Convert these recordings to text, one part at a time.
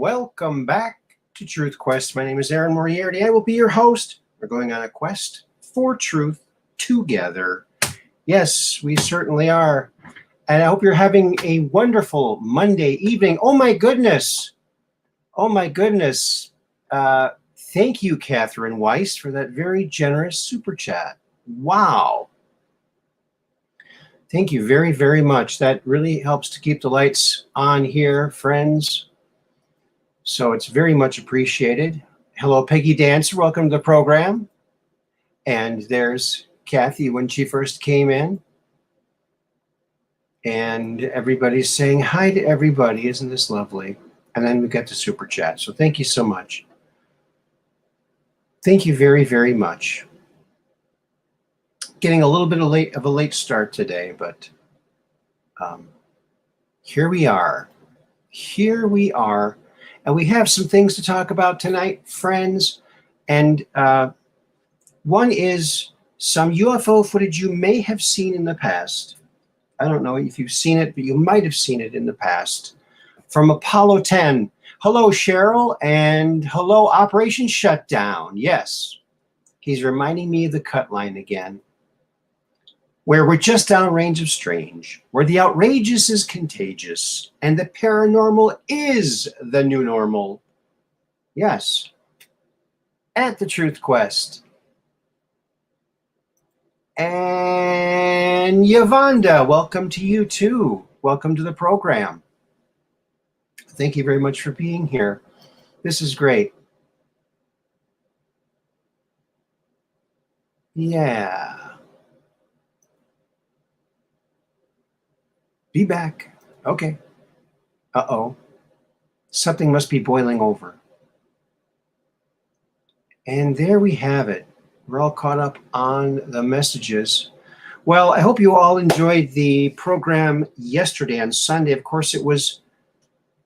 Welcome back to Truth Quest. My name is Aaron Moriarity. I will be your host. We're going on a quest for truth together. Yes, we certainly are. And I hope you're having a wonderful Monday evening. Oh my goodness. Thank you, Catherine Weiss, for that very generous super chat. Wow. Thank you very, very much. That really helps to keep the lights on here, friends. So it's very much appreciated. Hello, Peggy Dancer. Welcome to the program. And there's Kathy when she first came in. And everybody's saying hi to everybody. Isn't this lovely? And then we got the super chat. So thank you so much. Thank you very, very much. Getting a little bit of a late start today, but here we are. Here we are. And we have some things to talk about tonight, friends. And one is some UFO footage you may have seen in the past. I don't know if you've seen it, but you might have seen it in the past. From Apollo 10. Hello, Cheryl, and hello, Operation Shutdown. Yes, he's reminding me of the cut line again, where we're just downrange of strange, where the outrageous is contagious, and the paranormal is the new normal. Yes, at the Truth Quest. And Yavonda, welcome to you too. Welcome to the program. Thank you very much for being here. This is great. Yeah. Be back. Okay. Uh-oh. Something must be boiling over. And there we have it. We're all caught up on the messages. Well, I hope you all enjoyed the program yesterday on Sunday. Of course, it was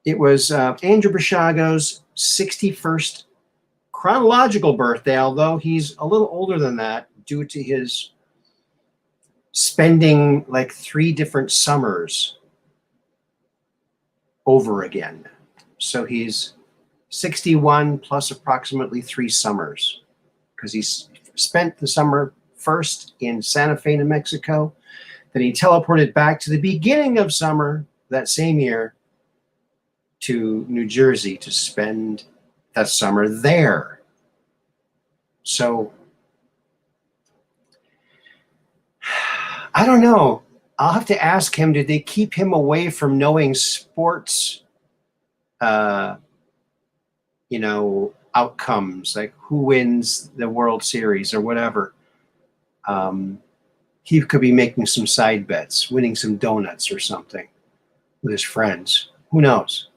Andrew Brishago's 61st chronological birthday, although he's a little older than that due to his spending like 3 different summers over again. So he's 61 plus approximately 3 summers, because he's spent the summer first in Santa Fe, New Mexico. Then he teleported back to the beginning of summer that same year to New Jersey to spend that summer there. So I don't know. I'll have to ask him, did they keep him away from knowing sports, outcomes, like who wins the World Series or whatever? He could be making some side bets, winning some donuts or something with his friends. Who knows?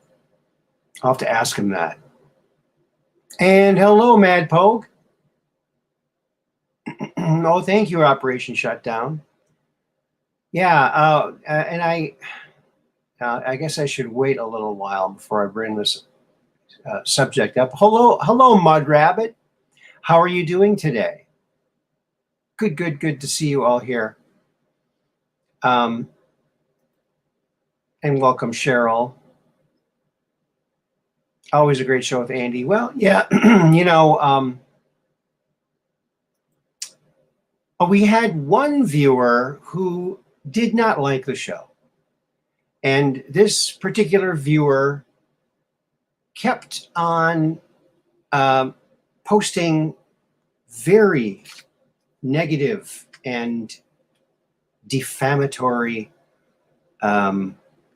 I'll have to ask him that. And hello, Mad Pogue. Oh, thank you, Operation Shutdown. Yeah, and I guess I should wait a little while before I bring this subject up. Hello, Mud Rabbit. How are you doing today? Good to see you all here. And welcome, Cheryl. Always a great show with Andy. Well, yeah, we had one viewer who did not like the show. And this particular viewer kept on posting very negative and defamatory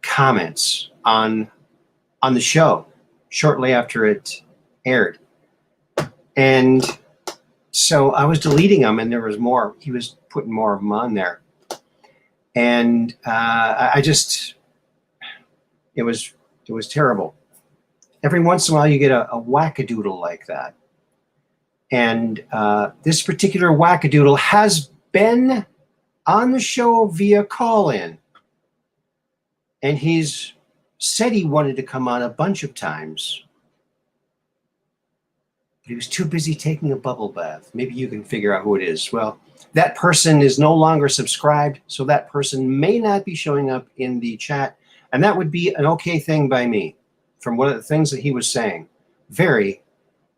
comments on the show shortly after it aired. And so I was deleting them, and there was more. He was putting more of them on there. And it was terrible. Every once in a while you get a wackadoodle like that. And this particular wackadoodle has been on the show via call-in. And he's said he wanted to come on a bunch of times. but he was too busy taking a bubble bath. Maybe you can figure out who it is. Well, that person is no longer subscribed, so that person may not be showing up in the chat, and that would be an okay thing by me from one of the things that he was saying. Very,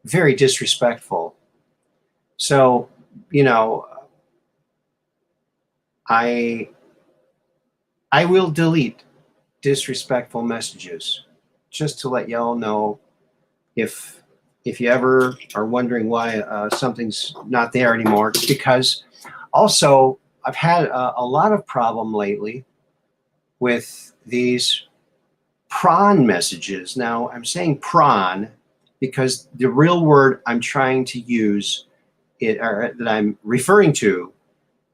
very disrespectful. So, you know, I will delete disrespectful messages just to let y'all know if you ever are wondering why something's not there anymore. It's because also I've had a lot of problem lately with these prawn messages. Now I'm saying prawn because the real word I'm trying to use or that I'm referring to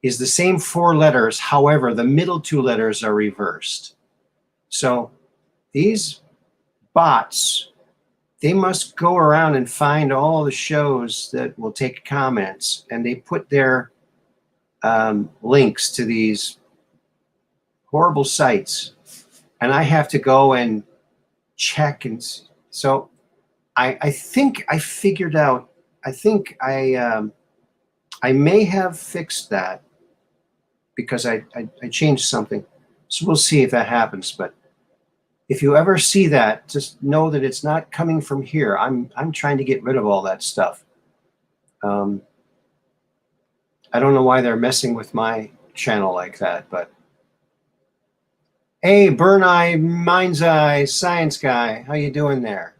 is the same 4 letters. However, the middle 2 letters are reversed. So these bots, they must go around and find all the shows that will take comments, and they put their links to these horrible sites, and I have to go and check. And so I think I figured out, I think I may have fixed that because I changed something. So we'll see if that happens. But if you ever see that, just know that it's not coming from here. I'm trying to get rid of all that stuff. I don't know why they're messing with my channel like that, but hey, Burn Eye, Mind's Eye, Science Guy, how you doing there?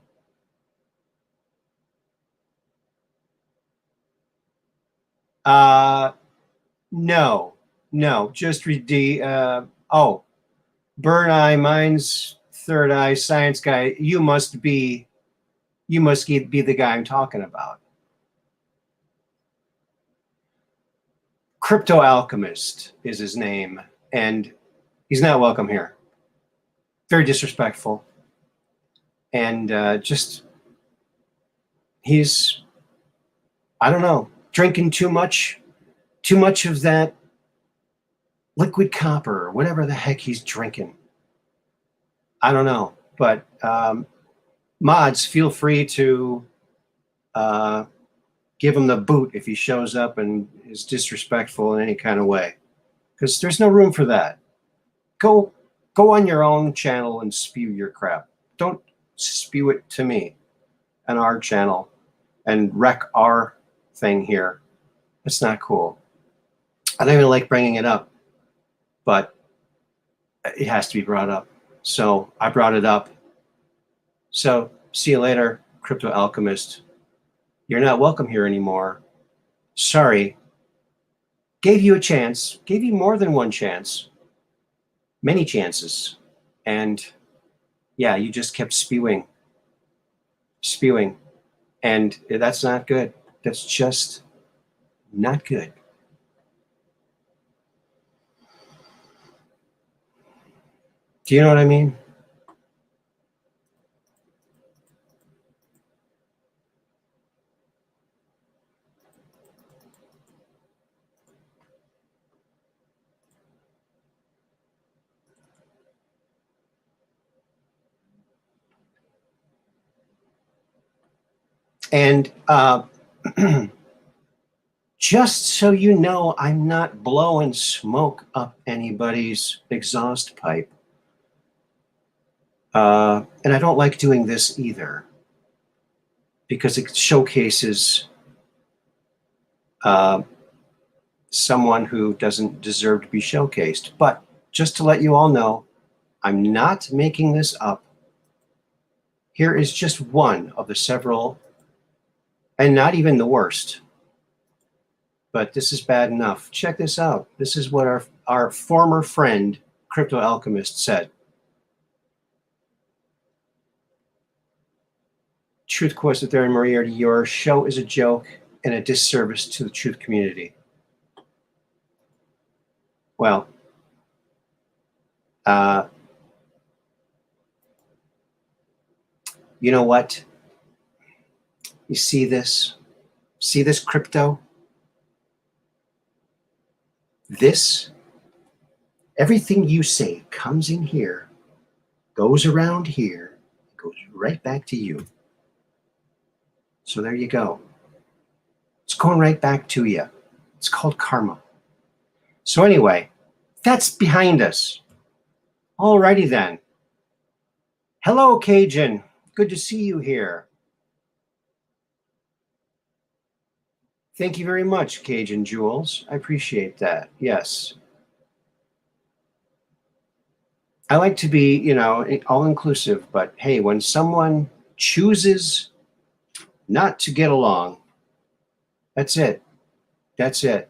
No, just read the, oh, Burn Eye, Mind's Third Eye, Science Guy, you must be the guy I'm talking about. Crypto Alchemist is his name, and he's not welcome here. Very disrespectful. And just, he's, I don't know, drinking too much of that liquid copper, or whatever the heck he's drinking. I don't know, but mods, feel free to give him the boot if he shows up and is disrespectful in any kind of way, because there's no room for that. Go on your own channel and spew your crap. Don't spew it to me and our channel and wreck our thing here. It's not cool. I don't even like bringing it up, but it has to be brought up. So I brought it up. So see you later, Crypto Alchemist. You're not welcome here anymore. Sorry. Gave you a chance. Gave you more than one chance. Many chances. And yeah, you just kept spewing. And that's not good. That's just not good. Do you know what I mean? And just so you know, I'm not blowing smoke up anybody's exhaust pipe. And I don't like doing this either, because it showcases someone who doesn't deserve to be showcased. But just to let you all know, I'm not making this up. Here is just one of the several, and not even the worst, but this is bad enough. Check this out. This is what our former friend, Crypto Alchemist, said. Truth Quest with Aaron Moriarty, your show is a joke and a disservice to the truth community. Well, you know what? You see this? See this, Crypto? This, everything you say comes in here, goes around here, goes right back to you. So there you go. It's going right back to you. It's called karma. So anyway, that's behind us. Alrighty then. Hello, Cajun. Good to see you here. Thank you very much, Cajun Jules. I appreciate that. Yes. I like to be, you know, all-inclusive, but hey, when someone chooses not to get along, that's it. That's it.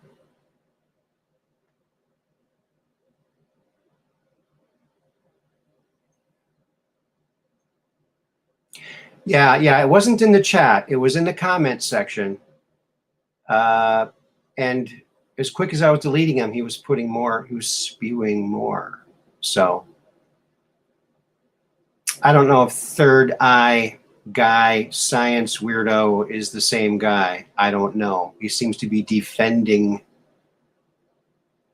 Yeah, it wasn't in the chat. It was in the comment section. And as quick as I was deleting him, he was putting more, he was spewing more. So I don't know if third eye guy, science weirdo is the same guy. I don't know. He seems to be defending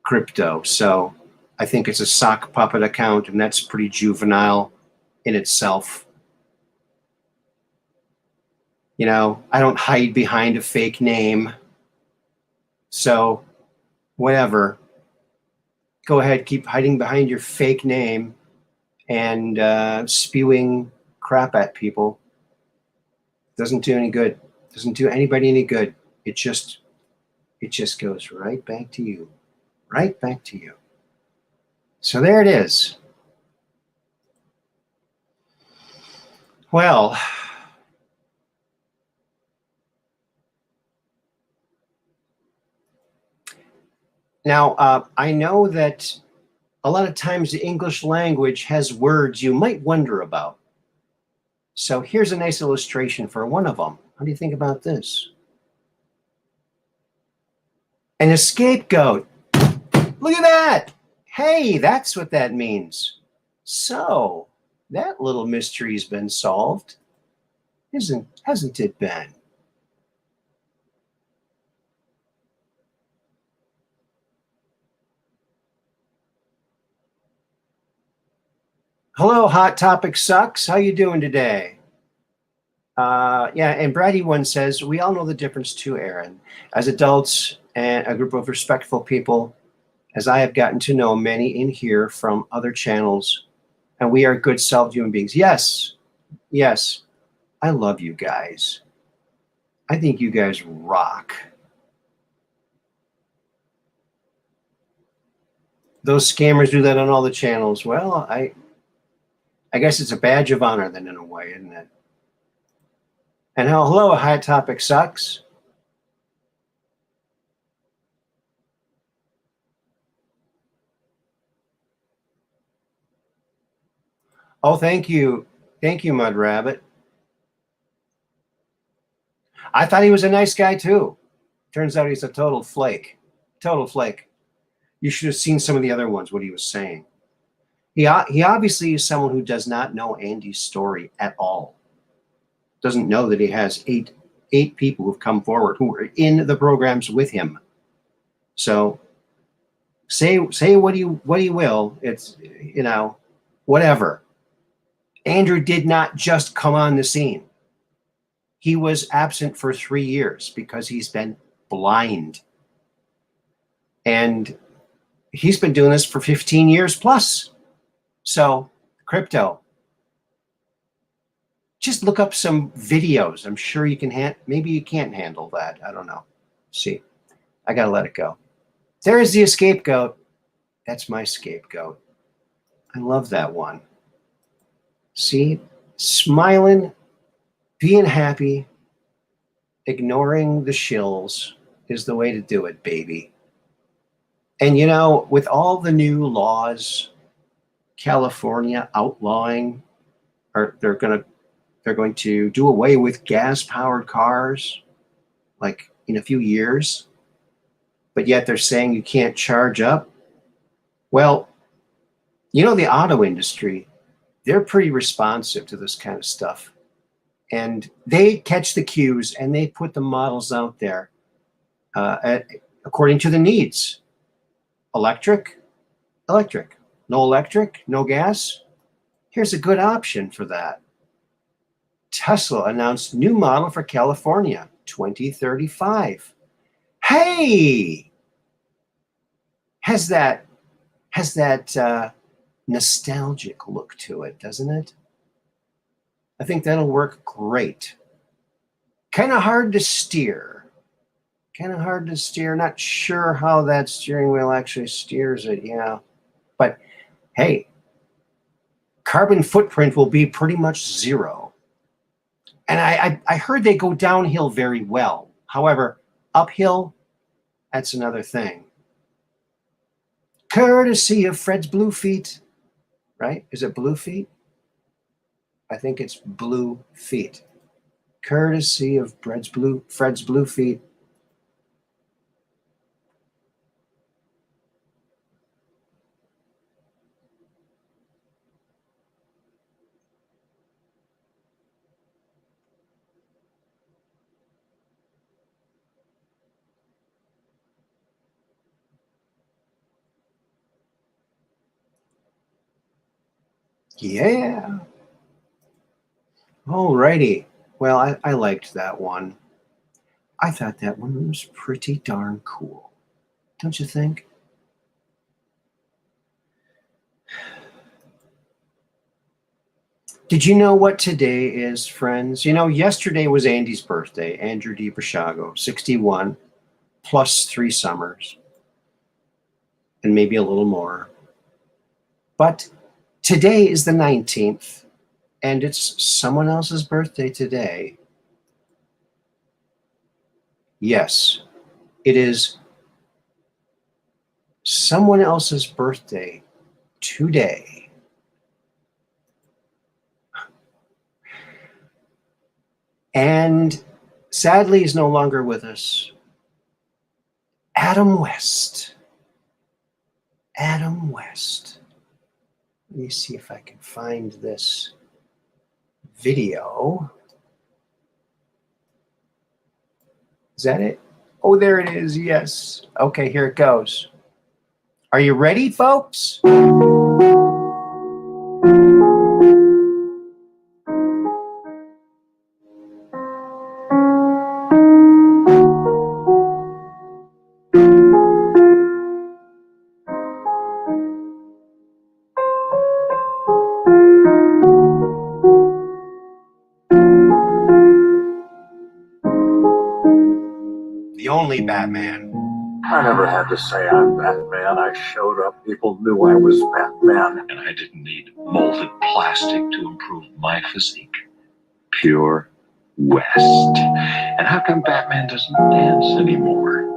crypto. So I think it's a sock puppet account, and that's pretty juvenile in itself. You know, I don't hide behind a fake name. So whatever. Go ahead, keep hiding behind your fake name and spewing crap at people. Doesn't do any good. Doesn't do anybody any good. It just goes right back to you. Right back to you. So there it is. Well, now I know that a lot of times the English language has words you might wonder about. So here's a nice illustration for one of them. What do you think about this? An scapegoat. Look at that. Hey, that's what that means. So that little mystery's been solved, hasn't it been? Hello, Hot Topic Sucks. How you doing today? Yeah, and Brady one says, we all know the difference too, Aaron. As adults and a group of respectful people, as I have gotten to know many in here from other channels, and we are good, solid human beings. Yes, yes, I love you guys. I think you guys rock. Those scammers do that on all the channels. Well, I guess it's a badge of honor then in a way, isn't it? And hello, High Topic Sucks. Oh, thank you. Thank you, Mud Rabbit. I thought he was a nice guy too. Turns out he's a total flake. Total flake. You should have seen some of the other ones, what he was saying. He obviously is someone who does not know Andy's story at all. Doesn't know that he has eight people who've come forward who were in the programs with him. So say what you will. It's, you know, whatever. Andrew did not just come on the scene. He was absent for 3 years because he's been blind. And he's been doing this for 15 years plus. So crypto, just look up some videos. I'm sure you can maybe you can't handle that. I don't know. See, I got to let it go. There's the scapegoat. That's my scapegoat. I love that one. See, smiling, being happy, ignoring the shills is the way to do it, baby. And you know, with all the new laws, California outlawing, or they're going to do away with gas-powered cars, like in a few years, but yet they're saying you can't charge up. Well, you know, the auto industry, they're pretty responsive to this kind of stuff. And they catch the cues and they put the models out there according to the needs. Electric. No electric, no gas. Here's a good option for that. Tesla announced new model for California, 2035. Hey, has that nostalgic look to it, doesn't it? I think that'll work great. Kind of hard to steer. Not sure how that steering wheel actually steers it. Yeah, but hey, carbon footprint will be pretty much zero. And I heard they go downhill very well. However, uphill, that's another thing. Courtesy of Fred's Blue Feet, right? Is it Blue Feet? I think it's Blue Feet. Courtesy of Fred's Blue Feet. Yeah. Alrighty. Well, I liked that one. I thought that one was pretty darn cool. Don't you think? Did you know what today is, friends? You know, yesterday was Andy's birthday, Andrew DiBrasciago, 61, plus 3 summers, and maybe a little more. But today is the 19th, and it's someone else's birthday today. Yes, it is someone else's birthday today. And sadly, he's no longer with us. Adam West. Adam West. Let me see if I can find this video. Is that it? Oh, there it is. Yes. Okay, here it goes. Are you ready, folks? The only Batman. I never had to say I'm Batman. I showed up, people knew I was Batman. And I didn't need molded plastic to improve my physique. Pure West. And how come Batman doesn't dance anymore?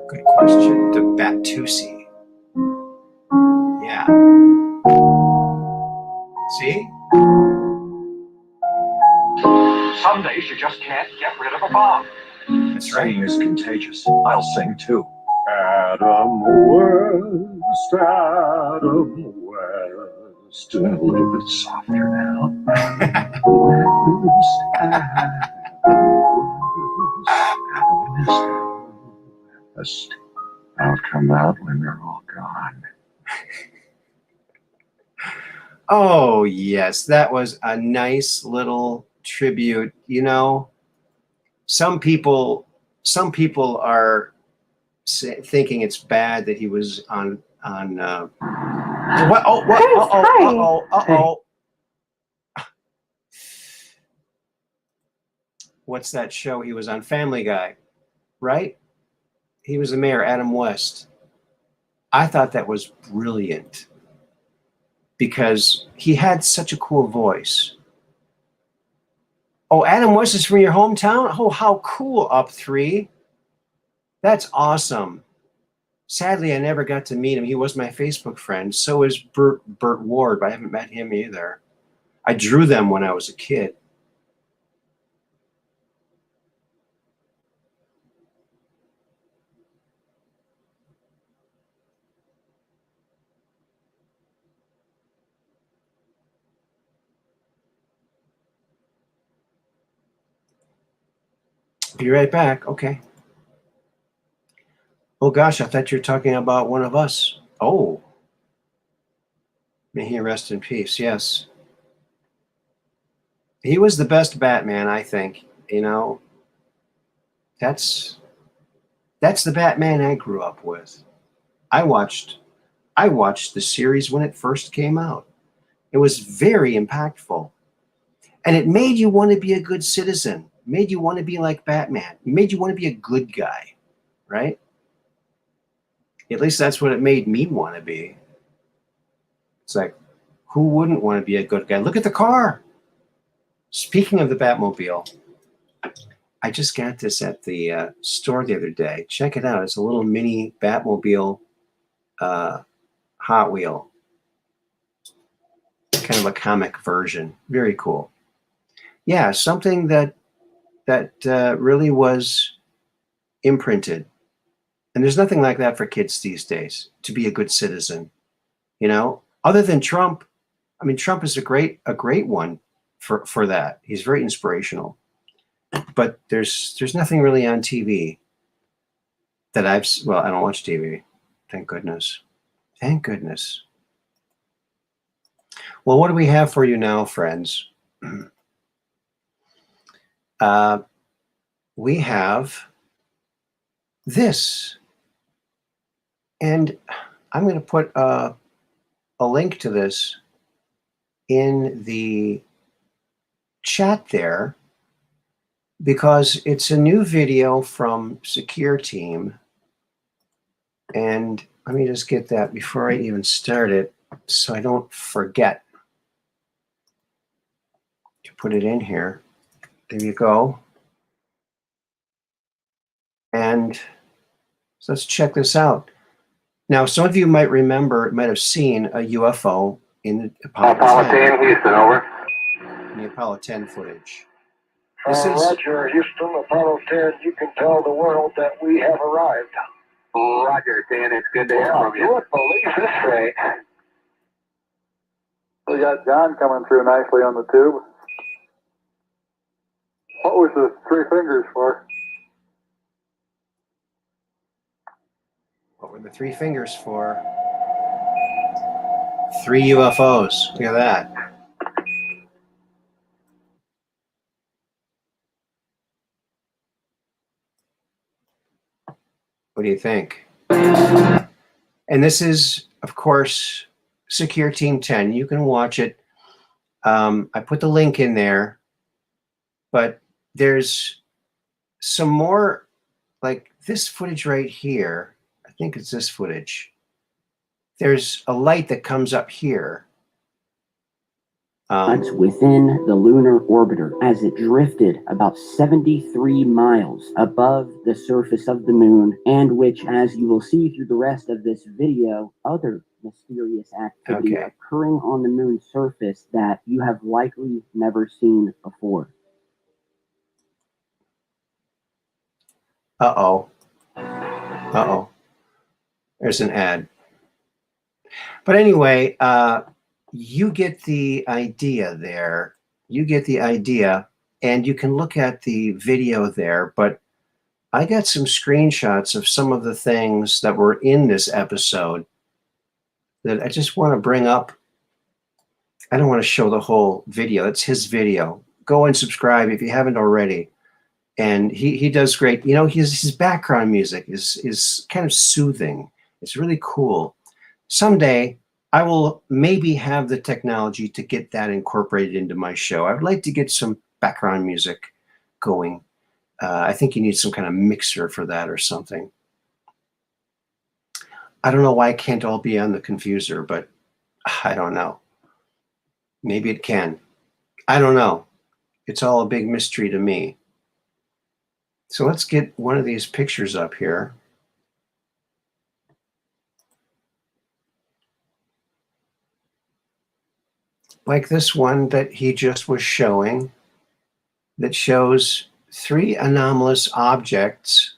Good question. The Batusi. Yeah. See? Some days you just can't get rid of a bomb. That's right. Singing is contagious. I'll sing too. Adam West, Adam West. A little bit softer now. Adam West. I'll come out when they're all gone. Oh, yes. That was a nice little tribute. You know, some people are thinking it's bad that he was on what? Oh, what? Uh-oh. What's that show he was on? Family Guy, right? He was the mayor, Adam West. I thought that was brilliant because he had such a cool voice. Oh, Adam West is from your hometown? Oh, how cool, Up 3. That's awesome. Sadly, I never got to meet him. He was my Facebook friend. So is Burt Ward, but I haven't met him either. I drew them when I was a kid. Be right back. Okay. Oh, gosh, I thought you were talking about one of us. Oh. May he rest in peace. Yes. He was the best Batman, I think. You know, that's the Batman I grew up with. I watched the series when it first came out. It was very impactful. And it made you want to be a good citizen. It made you want to be like Batman. It made you want to be a good guy, right? At least that's what it made me want to be. It's like, who wouldn't want to be a good guy? Look at the car. Speaking of the Batmobile, I just got this at the store the other day. Check it out. It's a little mini Batmobile Hot Wheel. Kind of a comic version. Very cool. Yeah, something that really was imprinted. And there's nothing like that for kids these days, to be a good citizen. You know, other than Trump. I mean, Trump is a great one for that. He's very inspirational. But there's nothing really on TV that I don't watch TV. Thank goodness. Thank goodness. Well, what do we have for you now, friends? We have this. And I'm going to put a link to this in the chat there, because it's a new video from Secure Team. And let me just get that before I even start it so I don't forget to put it in here. There you go. And so let's check this out. Now, some of you might have seen a UFO in the Apollo 10. Houston, over. In the Apollo 10 footage. Roger, Houston, Apollo 10, you can tell the world that we have arrived. Roger, Dan, it's good to hear from you. You would believe this, Ray. We got John coming through nicely on the tube. What was the three fingers for? What were the three fingers for? 3 UFOs. Look at that. What do you think? And this is, of course, Secure Team 10. You can watch it. I put the link in there, but there's some more, like this footage right here. I think it's this footage. There's a light that comes up here. Within the lunar orbiter as it drifted about 73 miles above the surface of the moon, and which, as you will see through the rest of this video, other mysterious activity occurring on the moon's surface that you have likely never seen before. Uh-oh. Uh-oh. There's an ad. But anyway, you get the idea there. You get the idea, and you can look at the video there. But I got some screenshots of some of the things that were in this episode that I just want to bring up. I don't want to show the whole video. It's his video. Go and subscribe if you haven't already. And he does great. You know, his background music is kind of soothing. It's really cool. Someday, I will maybe have the technology to get that incorporated into my show. I would like to get some background music going. I think you need some kind of mixer for that or something. I don't know why it can't all be on the Confuser, but I don't know. Maybe it can. I don't know. It's all a big mystery to me. So let's get one of these pictures up here. Like this one that he just was showing, that shows 3 anomalous objects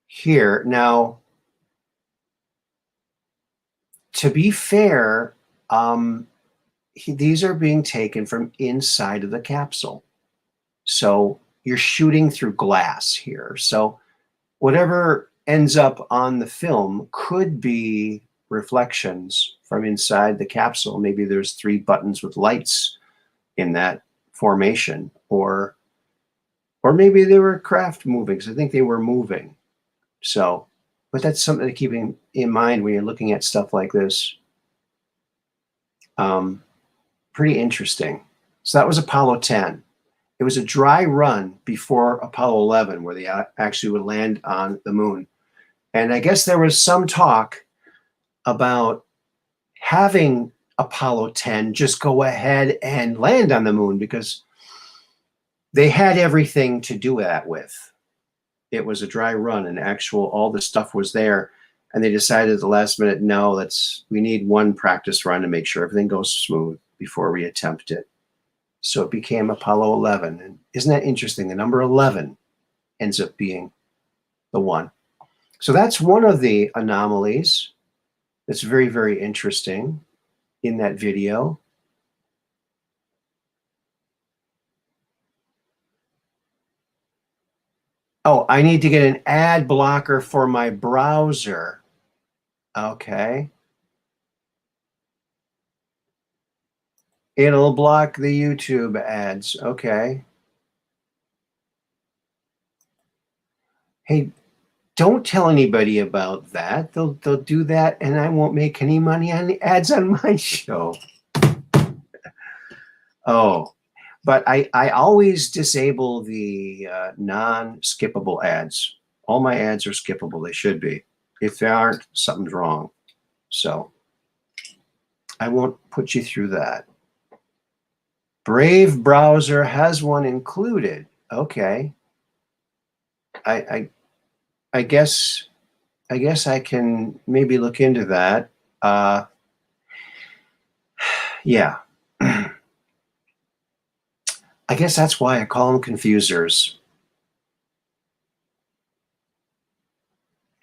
here. Now, to be fair, these are being taken from inside of the capsule. So you're shooting through glass here. So whatever ends up on the film could be reflections from inside the capsule. Maybe there's 3 buttons with lights in that formation, or maybe they were craft moving, because I think they were moving. So, but that's something to keep in mind when you're looking at stuff like this. Pretty interesting. So that was Apollo 10. It was a dry run before Apollo 11, where they actually would land on the moon. And I guess there was some talk about having Apollo 10 just go ahead and land on the moon, because they had everything to do that with. It was a dry run, and all the stuff was there. And they decided at the last minute, no, we need one practice run to make sure everything goes smooth before we attempt it. So it became Apollo 11. And isn't that interesting? The number 11 ends up being the one. So that's one of the anomalies that's very, very interesting in that video. Oh, I need to get an ad blocker for my browser. Okay. It'll block the YouTube ads. Okay. Hey, don't tell anybody about that. They'll do that, and I won't make any money on the ads on my show. Oh, but I always disable the non-skippable ads. All my ads are skippable. They should be. If they aren't, something's wrong. So I won't put you through that. Brave browser has one included. Okay. I guess I can maybe look into that. Yeah. I guess that's why I call them confusers.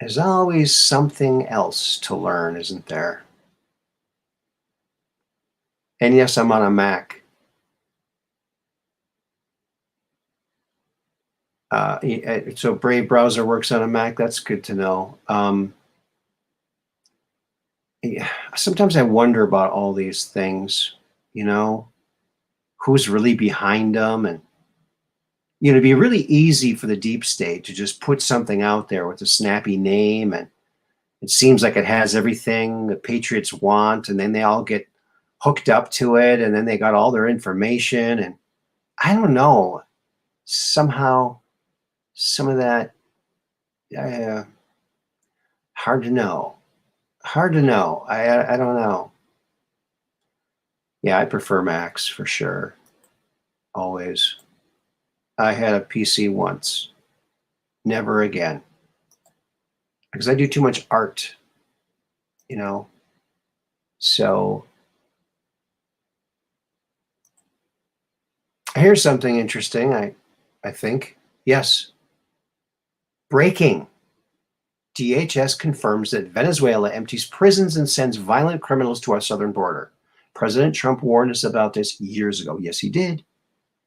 There's always something else to learn, isn't there? And yes, I'm on a Mac. So Brave browser works on a Mac. That's good to know. Yeah, sometimes I wonder about all these things, who's really behind them. And, it'd be really easy for the deep state to just put something out there with a snappy name, and it seems like it has everything the patriots want, and then they all get hooked up to it, and then they got all their information. And I don't know, somehow some of that, hard to know. I don't know. Yeah, I prefer Macs for sure. Always. I had a PC once. Never again. Because I do too much art, So here's something interesting, I think. Yes. Breaking. DHS confirms that Venezuela empties prisons and sends violent criminals to our southern border. President Trump warned us about this years ago. Yes, he did.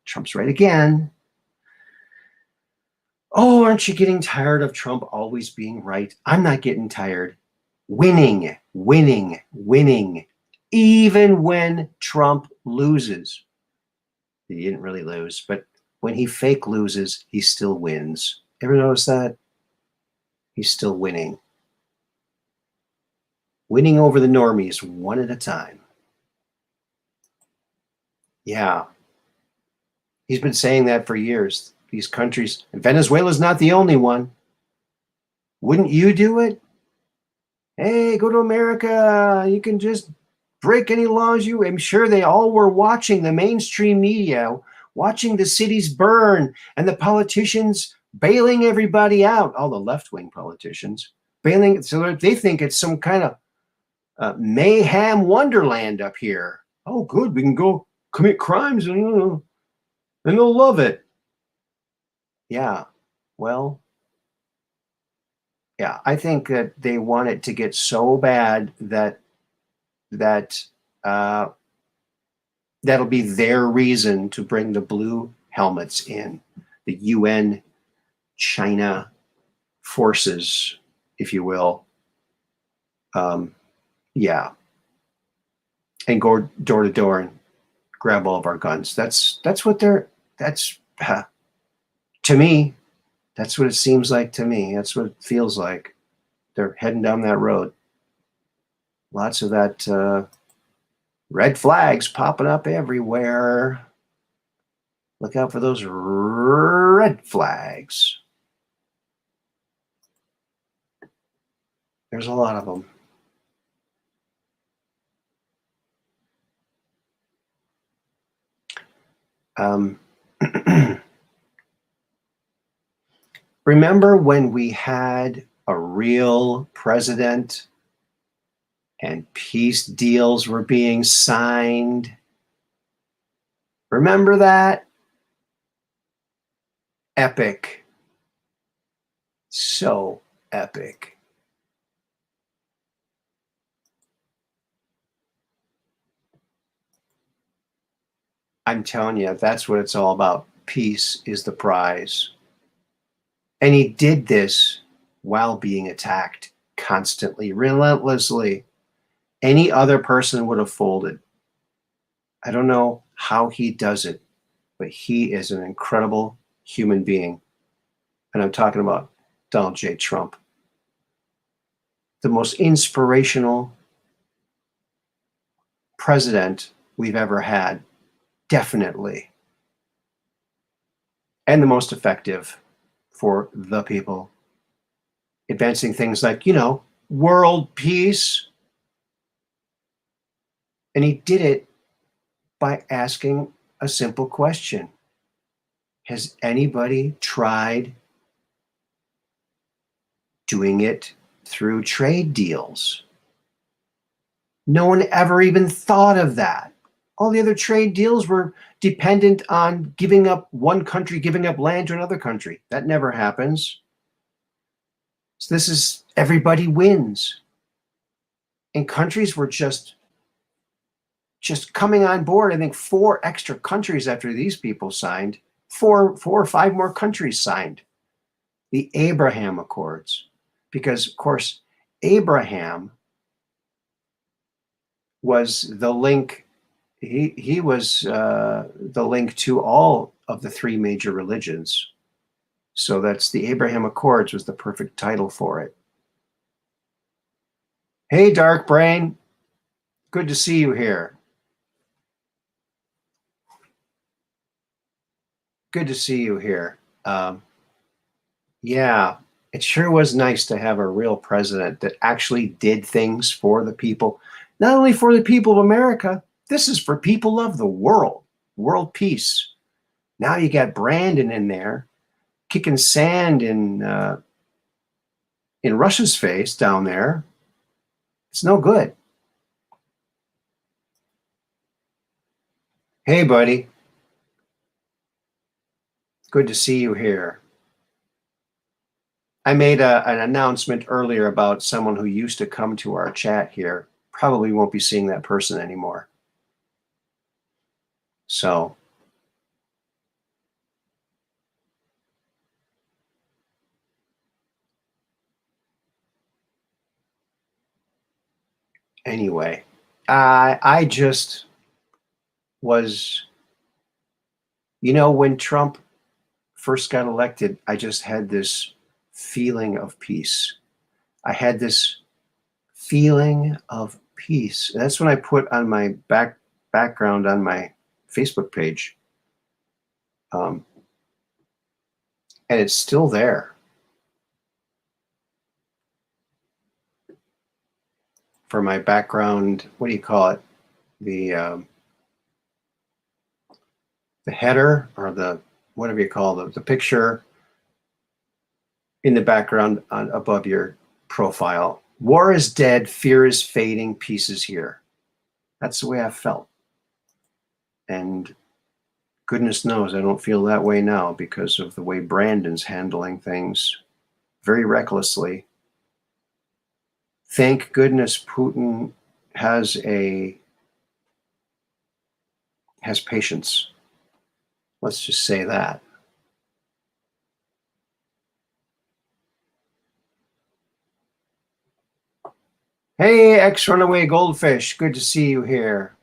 Trump's right again. Oh, aren't you getting tired of Trump always being right? I'm not getting tired. Winning. Even when Trump loses. He didn't really lose, but when he fake loses, he still wins. Ever notice that? He's still winning. Winning over the normies one at a time. Yeah. He's been saying that for years. These countries, and Venezuela's not the only one. Wouldn't you do it? Hey, go to America. You can just break any laws I'm sure they all were watching the mainstream media, watching the cities burn, and the politicians bailing everybody out, all the left-wing politicians bailing, so they think it's some kind of mayhem wonderland up here. Oh, good, we can go commit crimes and they'll love it. Yeah, well, yeah, I think that they want it to get so bad that that'll be their reason to bring the blue helmets in, the UN China forces, if you will. Yeah. And go door to door and grab all of our guns. That's what they're, to me, that's what it seems like to me. That's what it feels like. They're heading down that road. Lots of that red flags popping up everywhere. Look out for those red flags. There's a lot of them. Remember when we had a real president and peace deals were being signed? Remember that? Epic. So epic. I'm telling you, that's what it's all about. Peace is the prize. And he did this while being attacked constantly, relentlessly. Any other person would have folded. I don't know how he does it, but he is an incredible human being. And I'm talking about Donald J. Trump. The most inspirational president we've ever had, definitely. And the most effective for the people. Advancing things like, world peace. And he did it by asking a simple question. Has anybody tried doing it through trade deals? No one ever even thought of that. All the other trade deals were dependent on giving up one country, giving up land to another country. That never happens. So this is everybody wins. And countries were just coming on board. I think 4 extra countries after these people signed, four or five more countries signed the Abraham Accords. Because, of course, Abraham was the link. He was the link to all of the 3 major religions. So that's the Abraham Accords was the perfect title for it. Hey, Dark Brain. Good to see you here. Good to see you here. Yeah, it sure was nice to have a real president that actually did things for the people. Not only for the people of America, this is for people of the world. World peace. Now you got Brandon in there kicking sand in Russia's face down there. It's no good. Hey, buddy. Good to see you here. I made an announcement earlier about someone who used to come to our chat here. Probably won't be seeing that person anymore. So, anyway, I just was, when Trump first got elected, I just had this feeling of peace. I had this feeling of peace. That's when I put on my background on my Facebook page. And it's still there. For my background, what do you call it? The header or the whatever you call the picture in the background above your profile. War is dead, fear is fading, peace is here. That's the way I felt. And goodness knows I don't feel that way now because of the way Brandon's handling things very recklessly. Thank goodness Putin has patience. Let's just say that. Hey, ex-runaway goldfish. Good to see you here.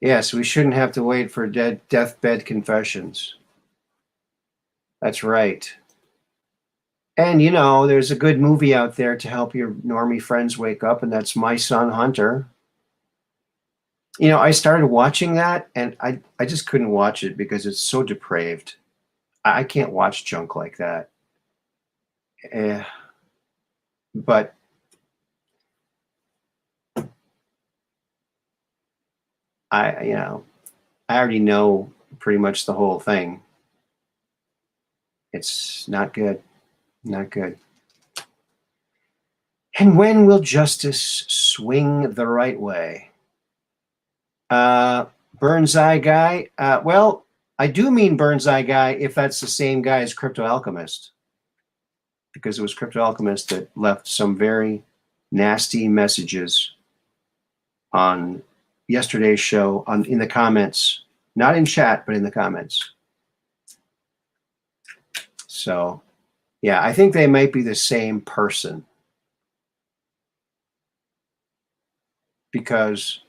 Yes, we shouldn't have to wait for deathbed confessions. That's right. And, you know, there's a good movie out there to help your normie friends wake up, and that's My Son Hunter. You know, I started watching that, and I just couldn't watch it because it's so depraved. I can't watch junk like that. But I already know pretty much the whole thing. It's not good. Not good. And when will justice swing the right way? Burns Eye Guy. Well, I do mean Burns Eye Guy if that's the same guy as Crypto Alchemist. Because it was Crypto Alchemist that left some very nasty messages on yesterday's show in the comments. Not in chat, but in the comments. So, yeah, I think they might be the same person. Because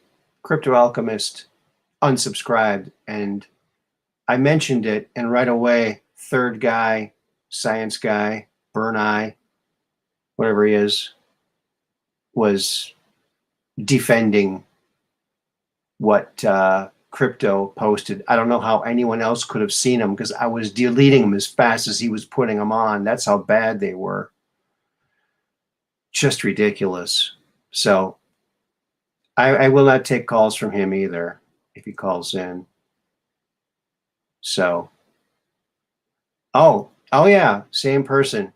Crypto Alchemist unsubscribed, and I mentioned it, and right away, third guy, science guy, Burn Eye, whatever he is, was defending what Crypto posted. I don't know how anyone else could have seen him because I was deleting them as fast as he was putting them on. That's how bad they were. Just ridiculous. So I will not take calls from him either if he calls in. So, oh yeah, same person.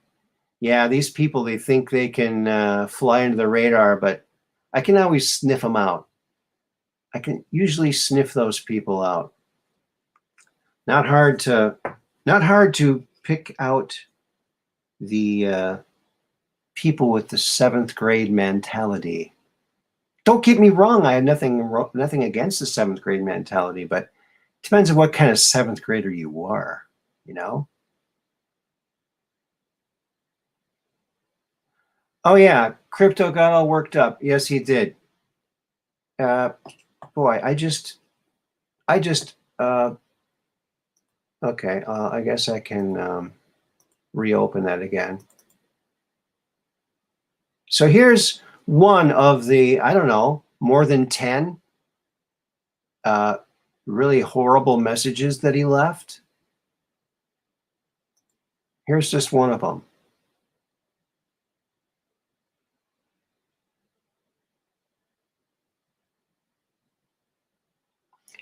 Yeah, these people, they think they can fly under the radar, but I can always sniff them out. I can usually sniff those people out. Not hard to pick out the people with the 7th grade mentality. Don't get me wrong, I have nothing against the 7th grade mentality, but it depends on what kind of 7th grader you are, you know? Oh yeah, Crypto got all worked up. Yes, he did. Boy, I guess I can reopen that again. So here's one of the, I don't know, more than 10 really horrible messages that he left. Here's just one of them.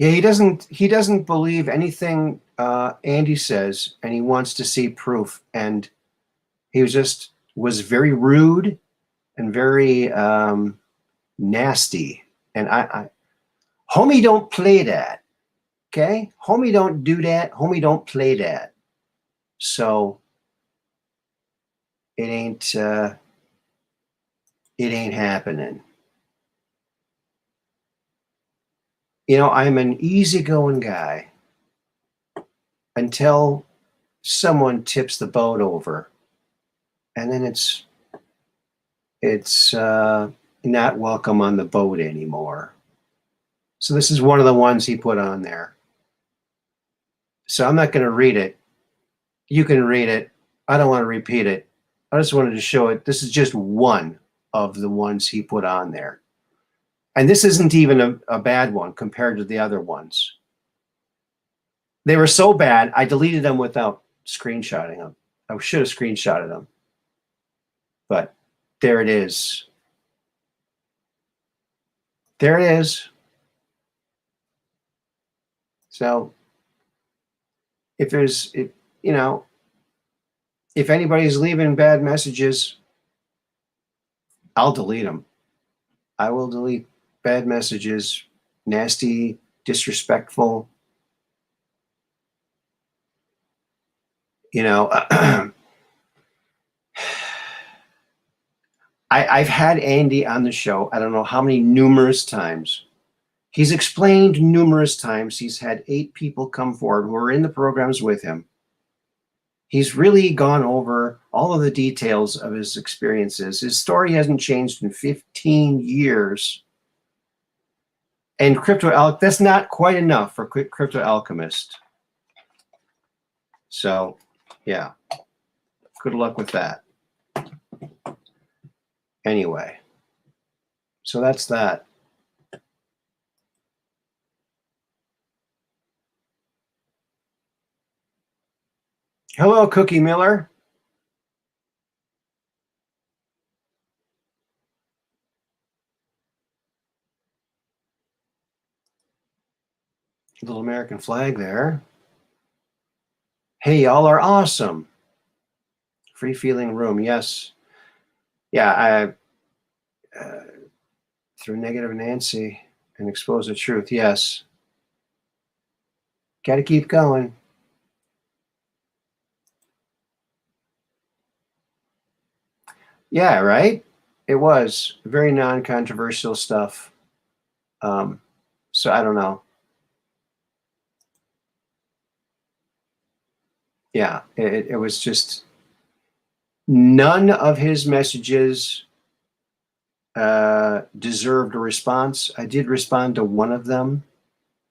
Yeah, he doesn't believe anything Andy says, and he wants to see proof. And he was very rude and very nasty. And I homie, don't play that. Okay? Homie, don't do that. Homie, don't play that. So it ain't happening. You know, I'm an easygoing guy until someone tips the boat over, and then it's not welcome on the boat anymore. So this is one of the ones he put on there. So I'm not going to read it. You can read it. I don't want to repeat it. I just wanted to show it. This is just one of the ones he put on there. And this isn't even a bad one compared to the other ones. They were so bad, I deleted them without screenshotting them. I should have screenshotted them. But there it is. There it is. So if anybody's leaving bad messages, I'll delete them. I will delete bad messages, nasty, disrespectful. You know, I've had Andy on the show, I don't know how many, numerous times. He's explained numerous times. He's had 8 people come forward who are in the programs with him. He's really gone over all of the details of his experiences. His story hasn't changed in 15 years. And that's not quite enough for Crypto Alchemist. So, yeah. Good luck with that. Anyway. So that's that. Hello, Cookie Miller. Little American flag there. Hey, y'all are awesome. Free feeling room, yes. Yeah, through negative Nancy and expose the truth, yes. Got to keep going. Yeah, right? It was very non-controversial stuff. So I don't know. Yeah, it was just none of his messages deserved a response. I did respond to one of them,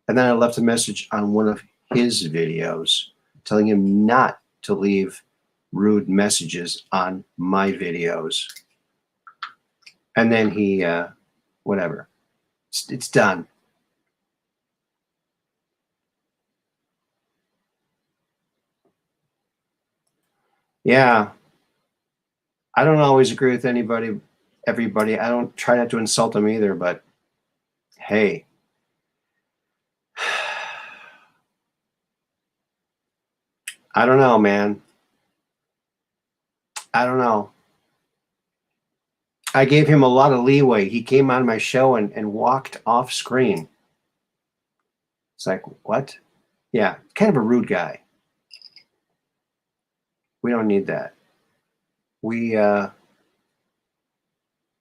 and then I left a message on one of his videos telling him not to leave rude messages on my videos. And then he, whatever, it's done. Yeah. I don't always agree with everybody. I don't try not to insult them either, but hey. I don't know, man. I don't know. I gave him a lot of leeway. He came on my show and walked off screen. It's like, what? Yeah, kind of a rude guy. We don't need that. We don't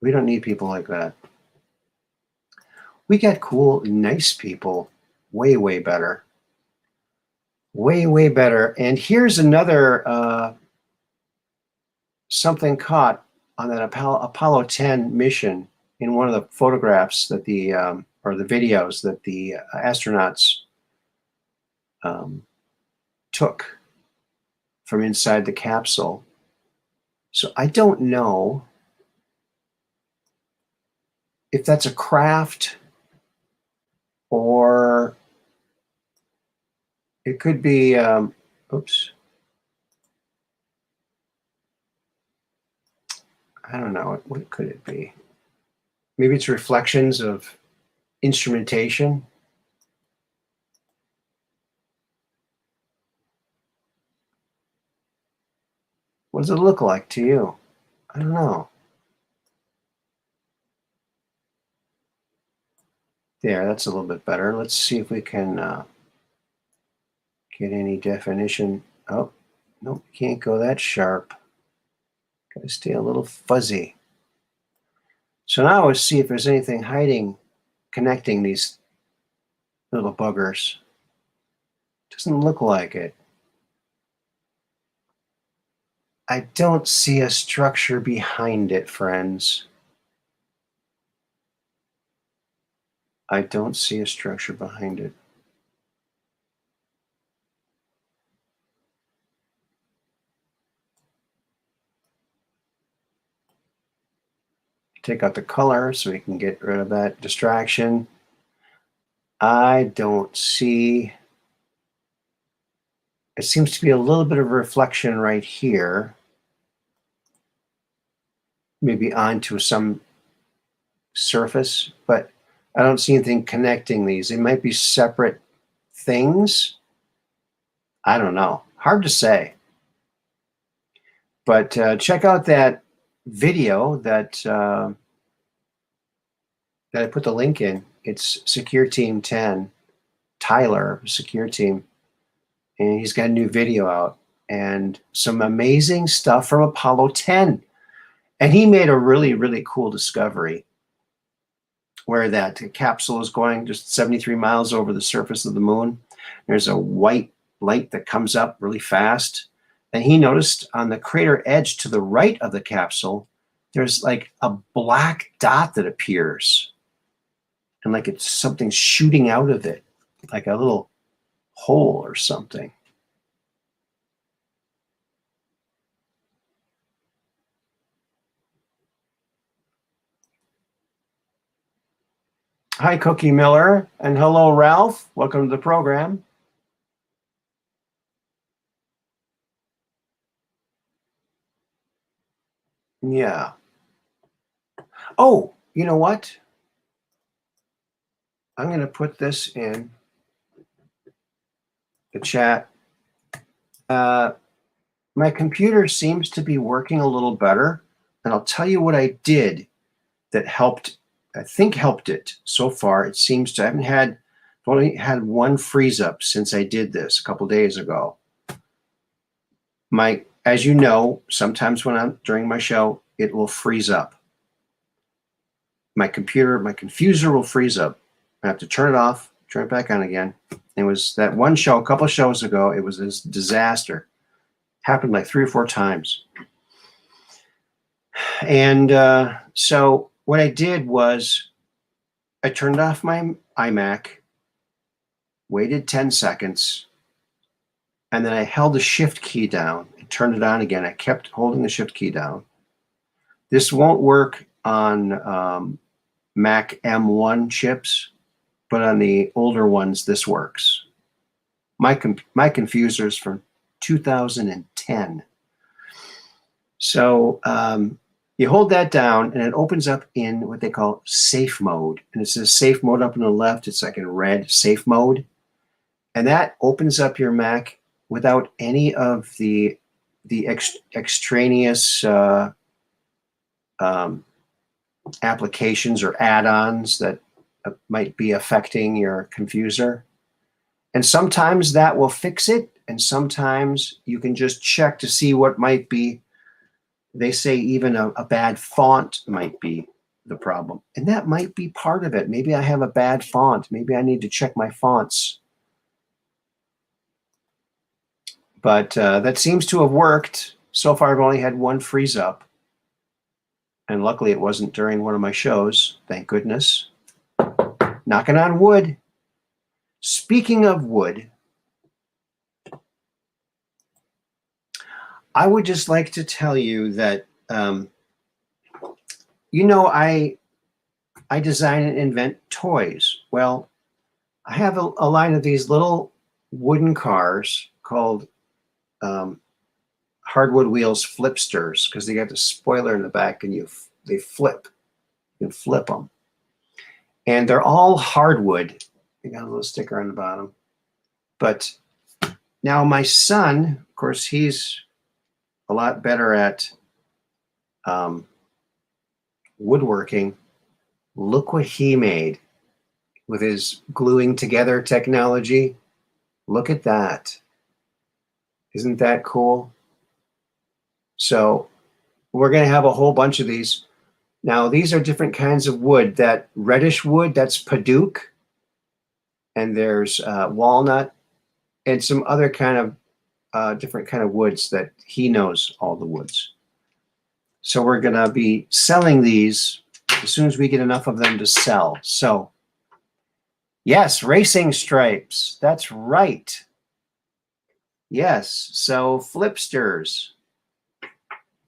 need people like that. We got cool, nice people. Way, way better. Way, way better. And here's another something caught on that Apollo 10 mission in one of the photographs that or the videos that the astronauts took from inside the capsule. So I don't know if that's a craft or it could be, oops. I don't know. What could it be? Maybe it's reflections of instrumentation. What does it look like to you? I don't know. There, that's a little bit better. Let's see if we can get any definition. Oh, nope, can't go that sharp. Gotta stay a little fuzzy. So now let's see if there's anything hiding, connecting these little buggers. Doesn't look like it. I don't see a structure behind it, friends. I don't see a structure behind it. Take out the color so we can get rid of that distraction. I don't see. It seems to be a little bit of reflection right here. Maybe onto some surface, but I don't see anything connecting these. They might be separate things. I don't know. Hard to say. But check out that video that I put the link in. It's Secure Team 10, Tyler, Secure Team. And he's got a new video out and some amazing stuff from Apollo 10. And he made a really, really cool discovery where that capsule is going just 73 miles over the surface of the moon. There's a white light that comes up really fast. And he noticed on the crater edge to the right of the capsule, there's like a black dot that appears. and like it's something shooting out of it, like a little hole or something. Hi, Cookie Miller, and hello, Ralph. Welcome to the program. Yeah. Oh, you know what? I'm going to put this in the chat. My computer seems to be working a little better, and I'll tell you what I did that helped. I think helped it so far. It seems to. I've only had one freeze up since I did this a couple days ago. As you know, sometimes when I'm during my show, it will freeze up. My confuser will freeze up. I have to turn it off, turn it back on again. It was that one show, a couple of shows ago, it was this disaster. Happened like 3 or 4 times. And so what I did was I turned off my iMac, waited 10 seconds, and then I held the shift key down and turned it on again. I kept holding the shift key down. This won't work on Mac M1 chips, but on the older ones, this works. My confuser is from 2010. So you hold that down, and it opens up in what they call safe mode. And it says safe mode up on the left. It's like in red, safe mode. And that opens up your Mac without any of the extraneous applications or add-ons that might be affecting your confuser. And sometimes that will fix it, and sometimes you can just check to see what might be. They say even a bad font might be the problem, and that might be part of it. Maybe I have a bad font. Maybe I need to check my fonts. But that seems to have worked. So far, I've only had one freeze up. And luckily, it wasn't during one of my shows. Thank goodness. Knocking on wood. Speaking of wood, I would just like to tell you that, I design and invent toys. Well, I have a line of these little wooden cars called hardwood wheels flipsters, because they got the spoiler in the back and they flip. You can flip them. And they're all hardwood. They got a little sticker on the bottom. But now my son, of course, he's a lot better at woodworking. Look what he made with his gluing together technology. Look at that. Isn't that cool? So we're going to have a whole bunch of these. Now, these are different kinds of wood. That reddish wood, that's Paduke. And there's walnut and some other kind of different kind of woods that he knows all the woods. So we're going to be selling these as soon as we get enough of them to sell. So yes, racing stripes. That's right. Yes. So flipsters.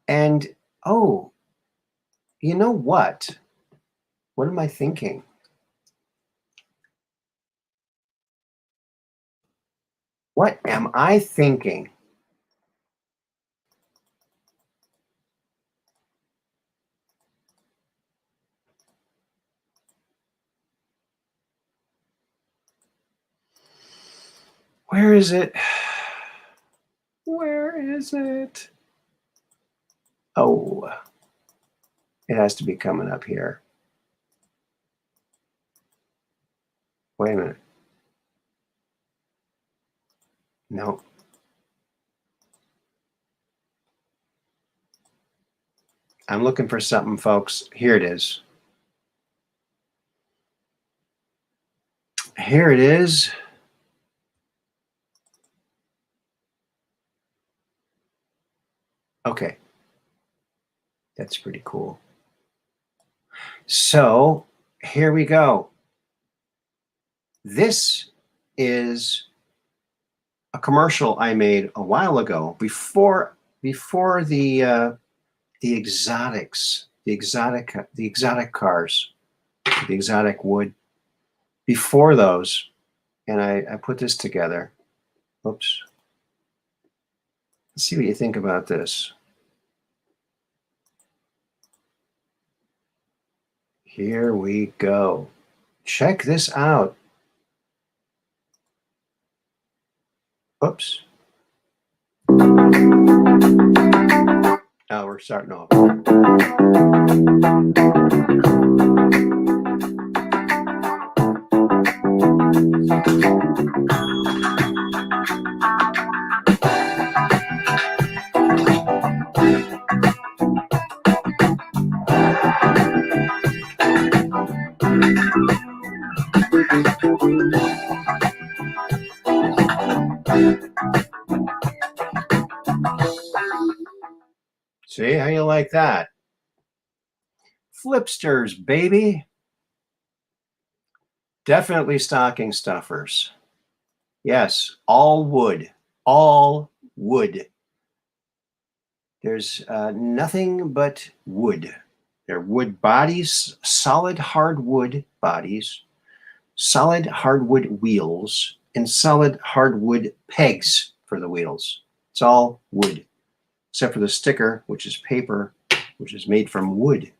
And, oh, you know what? What am I thinking? What am I thinking? Where is it? Where is it? Oh, it has to be coming up here. Wait a minute. No. I'm looking for something, folks. Here it is. Here it is. Okay. That's pretty cool. So here we go. This is a commercial I made a while ago before the exotics, the exotic cars, the exotic wood. Before those, and I put this together. Oops. Let's see what you think about this. Here we go. Check this out. Oops. Now we're starting off. See how you like that? Flipsters, baby. Definitely stocking stuffers. Yes, all wood. All wood. There's nothing but wood. They're wood bodies, solid hardwood bodies, solid hardwood wheels, and solid hardwood pegs for the wheels. It's all wood, except for the sticker, which is paper, which is made from wood.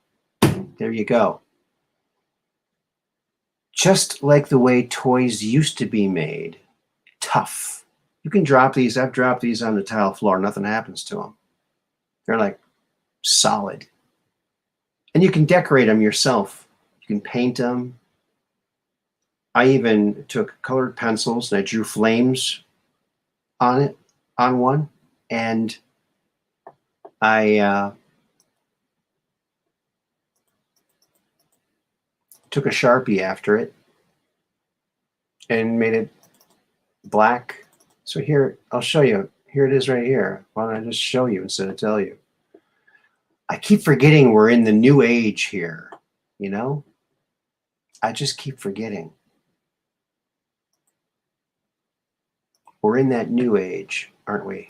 There you go. Just like the way toys used to be made. Tough. You can drop these. I've dropped these on the tile floor. Nothing happens to them. They're like solid. And you can decorate them yourself. You can paint them. I even took colored pencils and I drew flames on it, on one. And I took a Sharpie after it and made it black. So here, I'll show you. Here it is right here. Why don't I just show you instead of tell you? I keep forgetting we're in the new age here, you know? I just keep forgetting. We're in that new age, aren't we?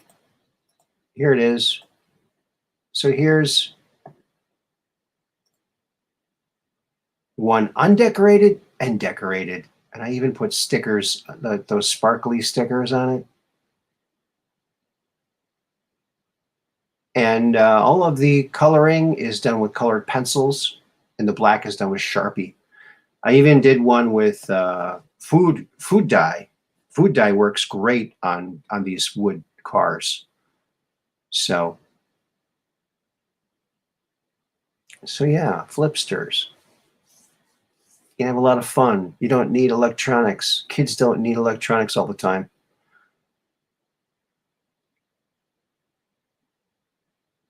Here it is. So here's one undecorated and decorated. And I even put stickers, those sparkly stickers on it. And all of the coloring is done with colored pencils, and the black is done with Sharpie. I even did one with food dye. Food dye works great on these wood cars. So yeah, flipsters. You can have a lot of fun. You don't need electronics. Kids don't need electronics all the time.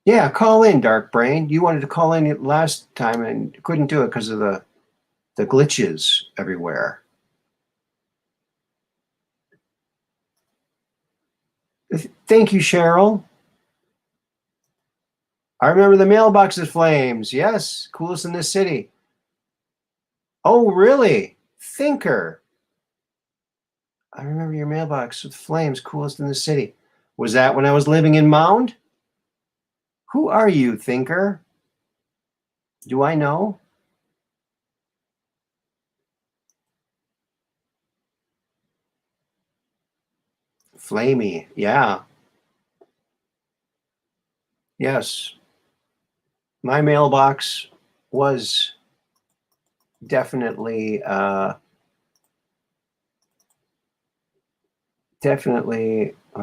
Yeah, call in, Dark Brain. You wanted to call in last time and couldn't do it because of the glitches everywhere. Thank you, Cheryl. I remember the mailboxes flames. Yes, coolest in this city. Oh, really? Thinker. I remember your mailbox with flames, coolest in the city. Was that when I was living in Mound? Who are you, Thinker? Do I know? Flamey, yeah. Yes. My mailbox was definitely, let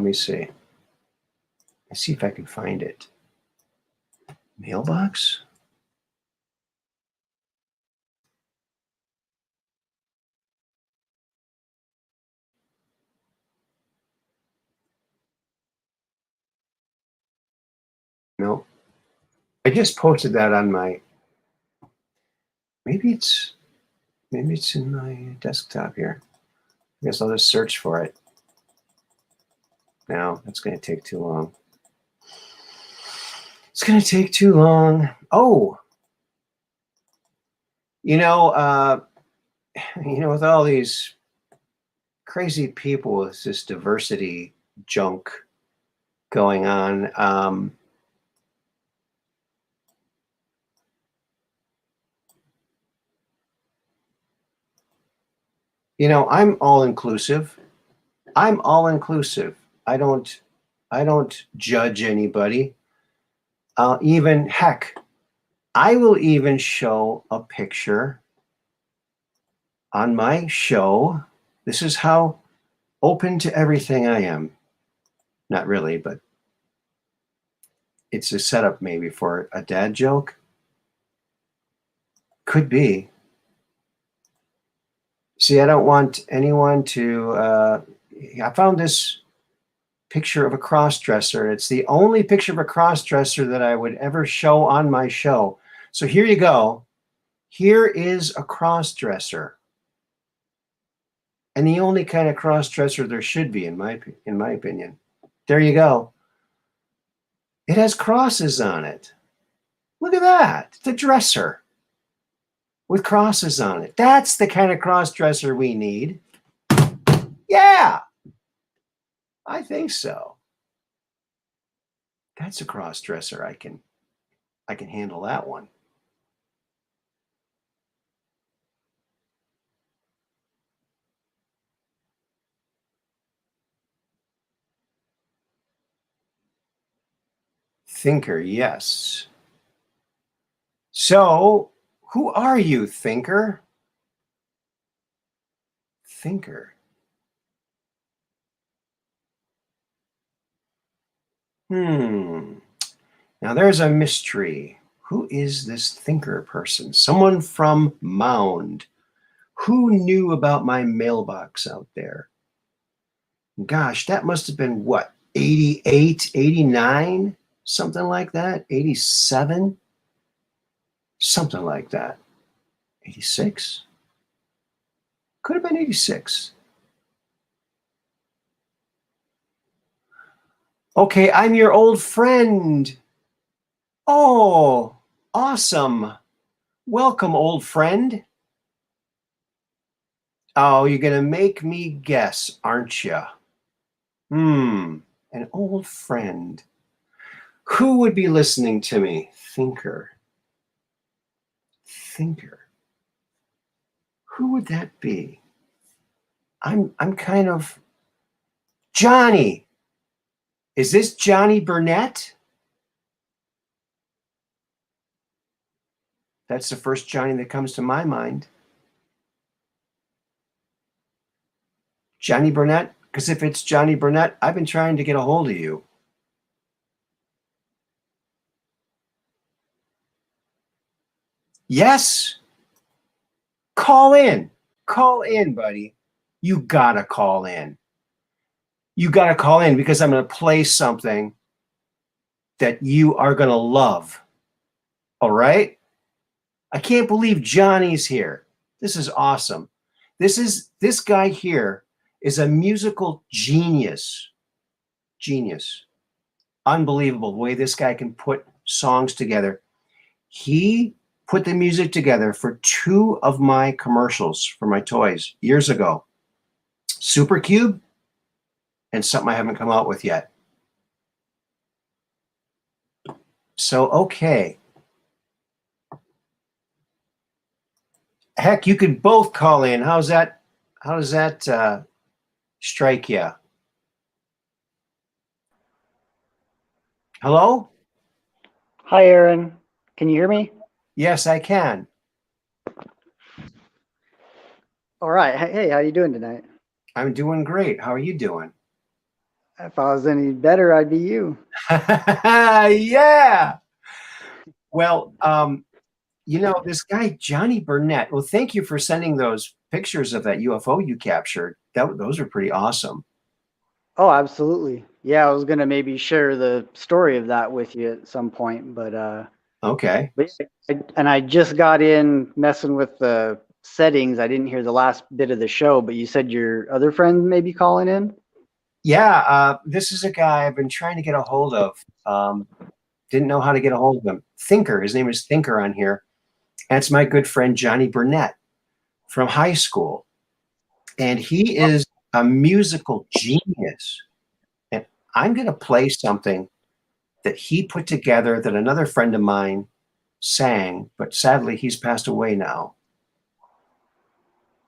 me see. Let's see if I can find it. Mailbox? No. I just posted that on my, maybe it's in my desktop here. I guess I'll just search for it. No, that's going to take too long. It's going to take too long. Oh, you know, with all these crazy people with this diversity junk going on. You know, I'm all inclusive. I'm all inclusive. I don't judge anybody. Even heck, I will even show a picture on my show. This is how open to everything I am. Not really, but it's a setup maybe for a dad joke. Could be. See, I don't want anyone to, I found this picture of a cross-dresser. It's the only picture of a cross-dresser that I would ever show on my show. So here you go. Here is a cross-dresser. And the only kind of cross-dresser there should be, in my opinion. There you go. It has crosses on it. Look at that. It's a dresser with crosses on it. That's the kind of cross-dresser we need. Yeah, I think so. That's a cross-dresser. I can handle that one. Thinker, yes. So, who are you, Thinker? Thinker. Now there's a mystery. Who is this Thinker person? Someone from Mound. Who knew about my mailbox out there? Gosh, that must have been what, 88, 89? Something like that? 87? Something like that. 86? Could have been 86. Okay, I'm your old friend. Oh, awesome. Welcome, old friend. Oh, you're going to make me guess, aren't you? An old friend. Who would be listening to me? Thinker. Thinker. Who would that be? I'm kind of Johnny. Is this Johnny Burnett? That's the first Johnny that comes to my mind. Johnny Burnett? Because if it's Johnny Burnett, I've been trying to get a hold of you. Yes? Call in. Call in, buddy. You gotta call in. You gotta call in because I'm gonna play something that you are gonna love. All right? I can't believe Johnny's here. This is awesome. This guy here is a musical genius. Genius. Unbelievable the way this guy can put songs together. He put the music together for 2 of my commercials for my toys years ago. Super Cube and something I haven't come out with yet. So, okay. Heck, you could both call in. How's that? How does that strike you? Hello? Hi, Aaron. Can you hear me? Yes, I can. All right. Hey, how you doing tonight? I'm doing great. How are you doing? If I was any better, I'd be you. Yeah. Well, you know, this guy, Johnny Burnett. Well, thank you for sending those pictures of that UFO you captured. Those are pretty awesome. Oh, absolutely. Yeah, I was gonna maybe share the story of that with you at some point, but Okay. and I just got in messing with the settings. I didn't hear the last bit of the show, but you said your other friend may be calling in. Yeah, this is a guy I've been trying to get a hold of. Didn't know how to get a hold of him. Thinker. His name is Thinker on here. That's my good friend Johnny Burnett from high school. And he is a musical genius. And I'm going to play something that he put together that another friend of mine sang, but sadly he's passed away now.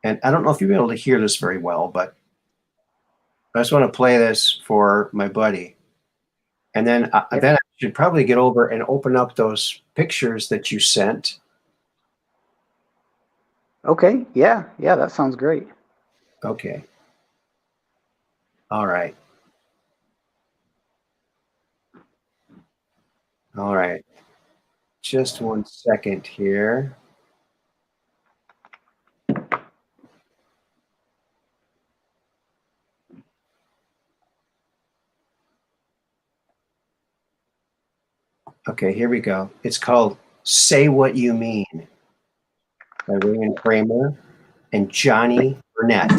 And I don't know if you'll be able to hear this very well, but I just want to play this for my buddy. And then, then I should probably get over and open up those pictures that you sent. Okay. Yeah. Yeah. That sounds great. Okay. All right. All right. Just 1 second here. Okay, here we go. It's called Say What You Mean by Raymond Kramer and Johnny Burnett.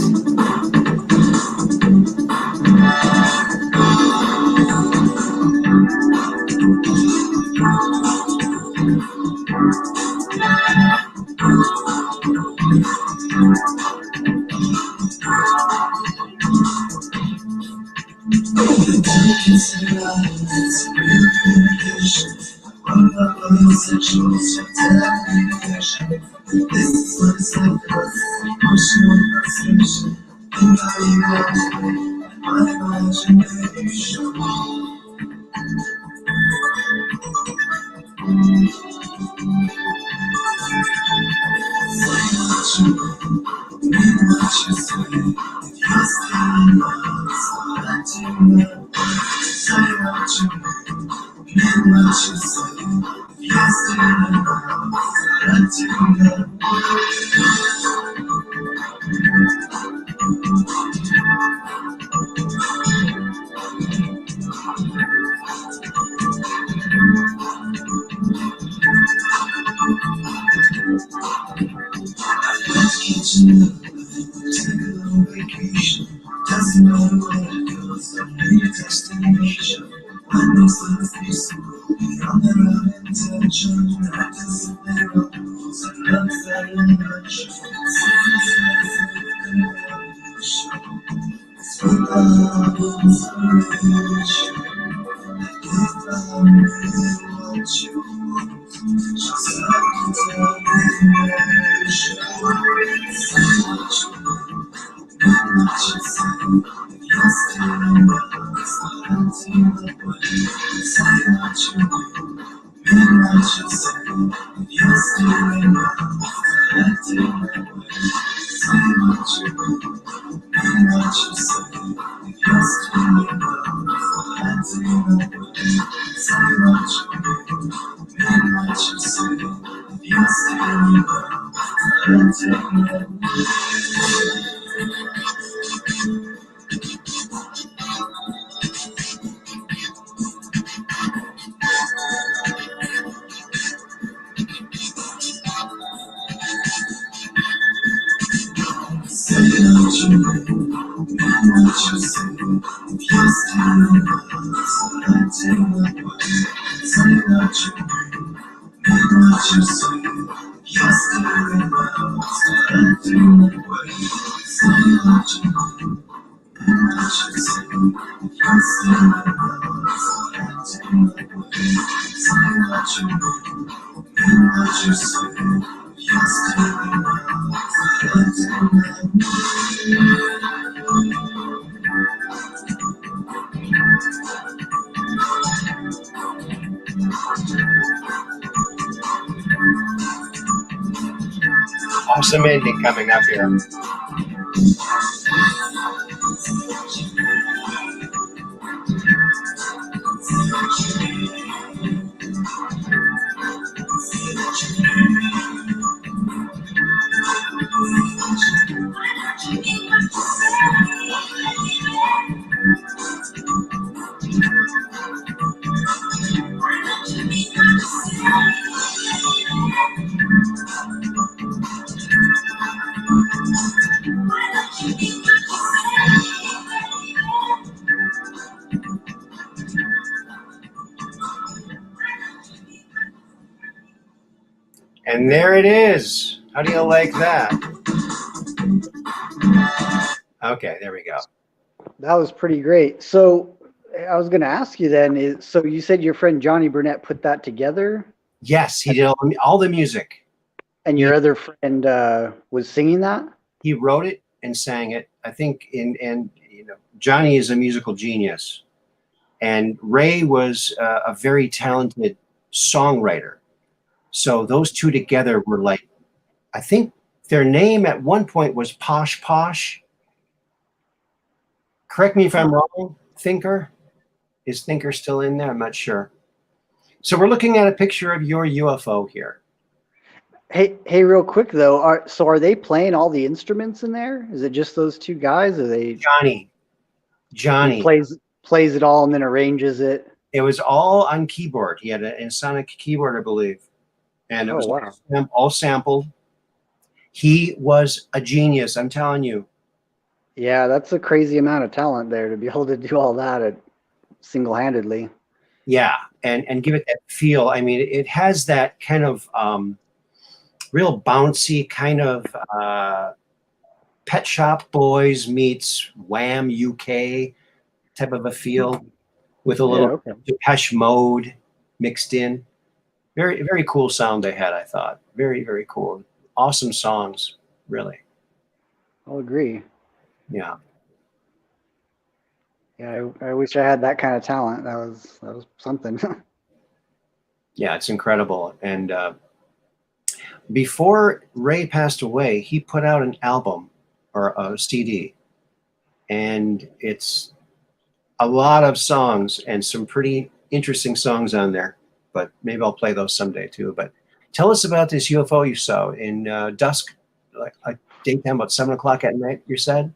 Awesome ending coming up here. And there it is. How do you like that? Okay, there we go. That was pretty great. So I was going to ask you then, so you said your friend Johnny Burnett put that together? Yes, he did all the music. And your other friend was singing that? He wrote it and sang it. I think Johnny is a musical genius, and Ray was a very talented songwriter. So those two together were like, I think their name at one point was Posh Posh. Correct me if I'm wrong, Thinker. Is Thinker still in there? I'm not sure. So we're looking at a picture of your UFO here. Hey, real quick though, are they playing all the instruments in there? Is it just those two guys? Are they? Johnny He plays it all and then arranges it. It was all on keyboard. He had an Insonic keyboard, I believe, and it was all sampled. He was a genius, I'm telling you. Yeah, that's a crazy amount of talent there to be able to do all that single-handedly. Yeah, and give it that feel. I mean, it has that kind of real bouncy kind of Pet Shop Boys meets Wham UK type of a feel with a little Depeche Mode mixed in. Very, very cool sound they had, I thought. Very, very cool. Awesome songs, really. I'll agree. Yeah. Yeah, I wish I had that kind of talent. That was something. Yeah, it's incredible. And before Ray passed away, he put out an album or a CD, and it's a lot of songs and some pretty interesting songs on there. But maybe I'll play those someday too. But tell us about this UFO you saw in dusk, like daytime, about 7 o'clock at night. You said.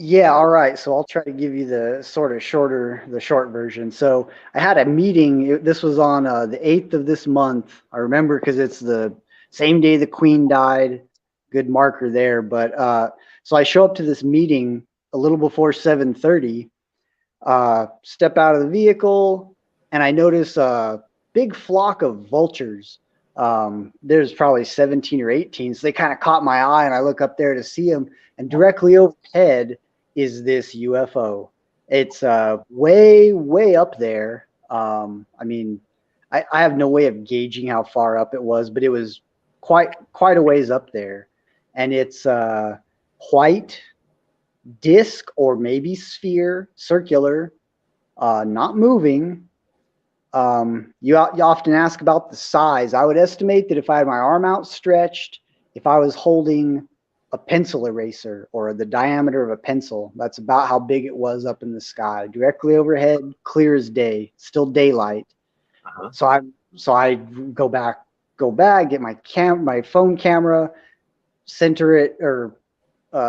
Yeah, all right. So I'll try to give you the short version. So I had a meeting. This was on the 8th of this month. I remember because it's the same day the Queen died. Good marker there. But so I show up to this meeting a little before 7:30. Step out of the vehicle, and I notice a big flock of vultures. There's probably 17 or 18. So they kind of caught my eye, and I look up there to see them. And directly overhead is this UFO. It's way, way up there. I mean, I have no way of gauging how far up it was, but it was quite a ways up there. And it's white disc or maybe sphere, circular, not moving. You often ask about the size. I would estimate that if I had my arm outstretched, if I was holding a pencil eraser or the diameter of a pencil, that's about how big it was up in the sky, directly overhead, clear as day, still daylight. So I go back, get my phone camera, center it or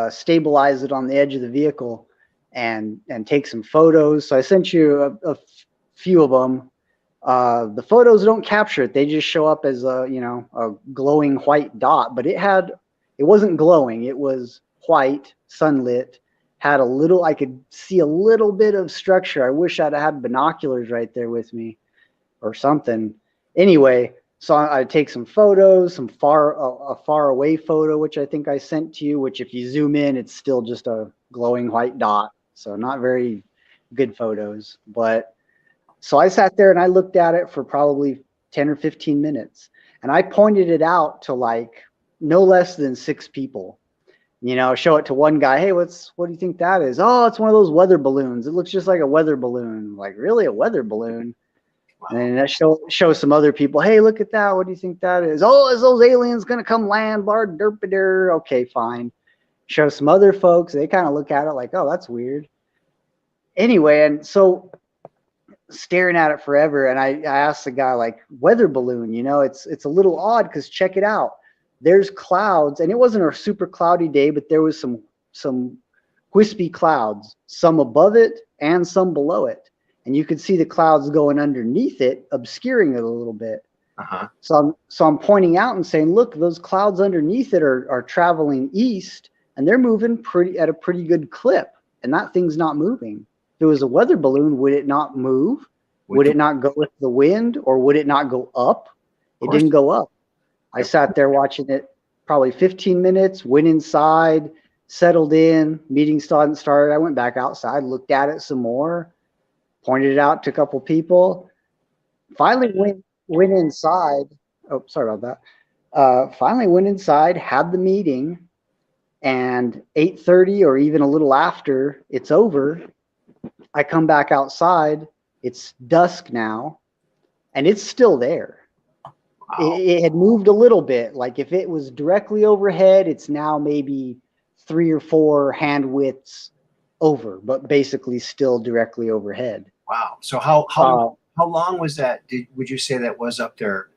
stabilize it on the edge of the vehicle, and take some photos. So I sent you a few of them. The photos don't capture it; they just show up as a glowing white dot. But it wasn't glowing. It was white, sunlit, had I could see a little bit of structure. I wish I'd had binoculars right there with me or something. Anyway, so I take some photos, a far away photo, which I think I sent to you, which if you zoom in, it's still just a glowing white dot. So not very good photos. But so I sat there and I looked at it for probably 10 or 15 minutes. And I pointed it out to like no less than 6 people, show it to one guy. Hey, what do you think that is? Oh, it's one of those weather balloons. It looks just like a weather balloon. Like, really, a weather balloon? Wow. And then I show some other people. Hey, look at that. What do you think that is? Oh, is those aliens going to come land? Derp-a-der. Okay, fine. Show some other folks. They kind of look at it like, oh, that's weird. Anyway, and so staring at it forever. And I asked the guy, like, weather balloon, it's a little odd because check it out. There's clouds, and it wasn't a super cloudy day, but there was some wispy clouds, some above it and some below it. And you could see the clouds going underneath it, obscuring it a little bit. So I'm pointing out and saying, look, those clouds underneath it are traveling east, and they're moving at a pretty good clip, and that thing's not moving. If it was a weather balloon, would it not move? Would it not go with the wind, or would it not go up? It didn't go up. I sat there watching it probably 15 minutes, went inside, settled in, meeting started. I went back outside, looked at it some more, pointed it out to a couple people. Finally went inside. Oh, sorry about that. Finally went inside, had the meeting, and 8:30 or even a little after it's over, I come back outside. It's dusk now, and it's still there. Wow. It had moved a little bit. Like if it was directly overhead, it's now maybe 3 or 4 hand widths over, but basically still directly overhead. Wow. So how long was that? Would you say that was up there?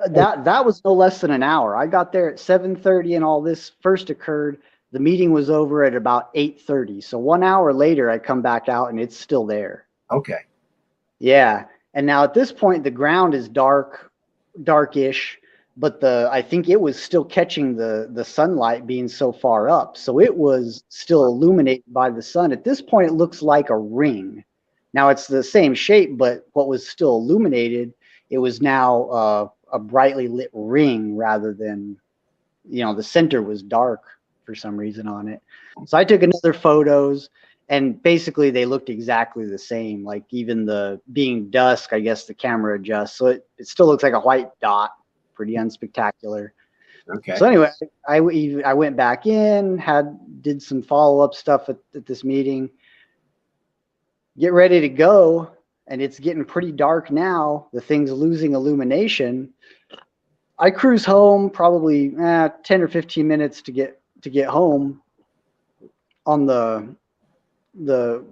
That was no less than an hour. I got there at 7:30 and all this first occurred. The meeting was over at about 8:30. So 1 hour later, I come back out and it's still there. Okay. Yeah. And now at this point, the ground is darkish, but I think it was still catching the sunlight being so far up. So it was still illuminated by the sun. At this point, it looks like a ring. Now it's the same shape, but what was still illuminated, it was now a brightly lit ring rather than, the center was dark for some reason on it. So I took another photos, and basically they looked exactly the same. Like even the being dusk, I guess the camera adjusts, so it still looks like a white dot. Pretty unspectacular. Okay. So anyway, I went back in, did some follow-up stuff at this meeting, get ready to go, and it's getting pretty dark now. The thing's losing illumination. I cruise home probably 10 or 15 minutes to get home. On the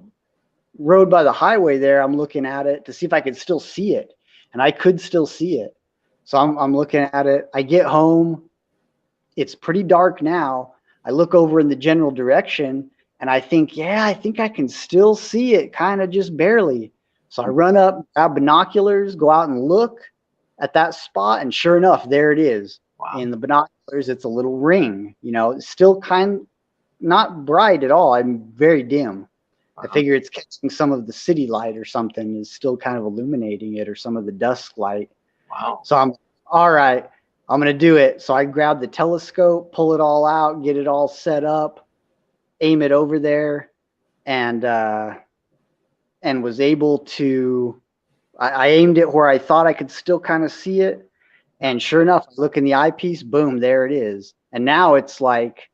road by the highway there, I'm looking at it to see if I could still see it, and I could still see it. So I'm looking at it. I get home. It's pretty dark now. I look over in the general direction, and I think I can still see it, kind of just barely. So I run up, grab binoculars, go out and look at that spot, and sure enough, there it is. Wow. In the binoculars, it's a little ring. It's still not bright at all. I'm very dim. I figure it's catching some of the city light or something, is still kind of illuminating it, or some of the dusk light. Wow. So I'm all right. I'm going to do it. So I grab the telescope, pull it all out, get it all set up, aim it over there, and was able to, I aimed it where I thought I could still kind of see it. And sure enough, I look in the eyepiece, boom, there it is. And now it's like,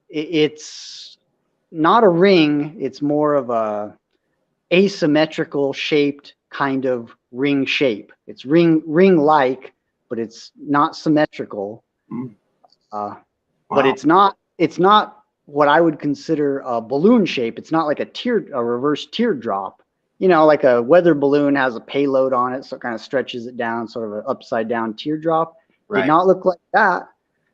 it's not a ring. It's more of a asymmetrical shaped kind of ring shape. It's ring-like, but it's not symmetrical. Wow. But it's not what I would consider a balloon shape. It's not like a reverse teardrop. Like a weather balloon has a payload on it, so it kind of stretches it down, sort of an upside down teardrop. Right. Did not look like that.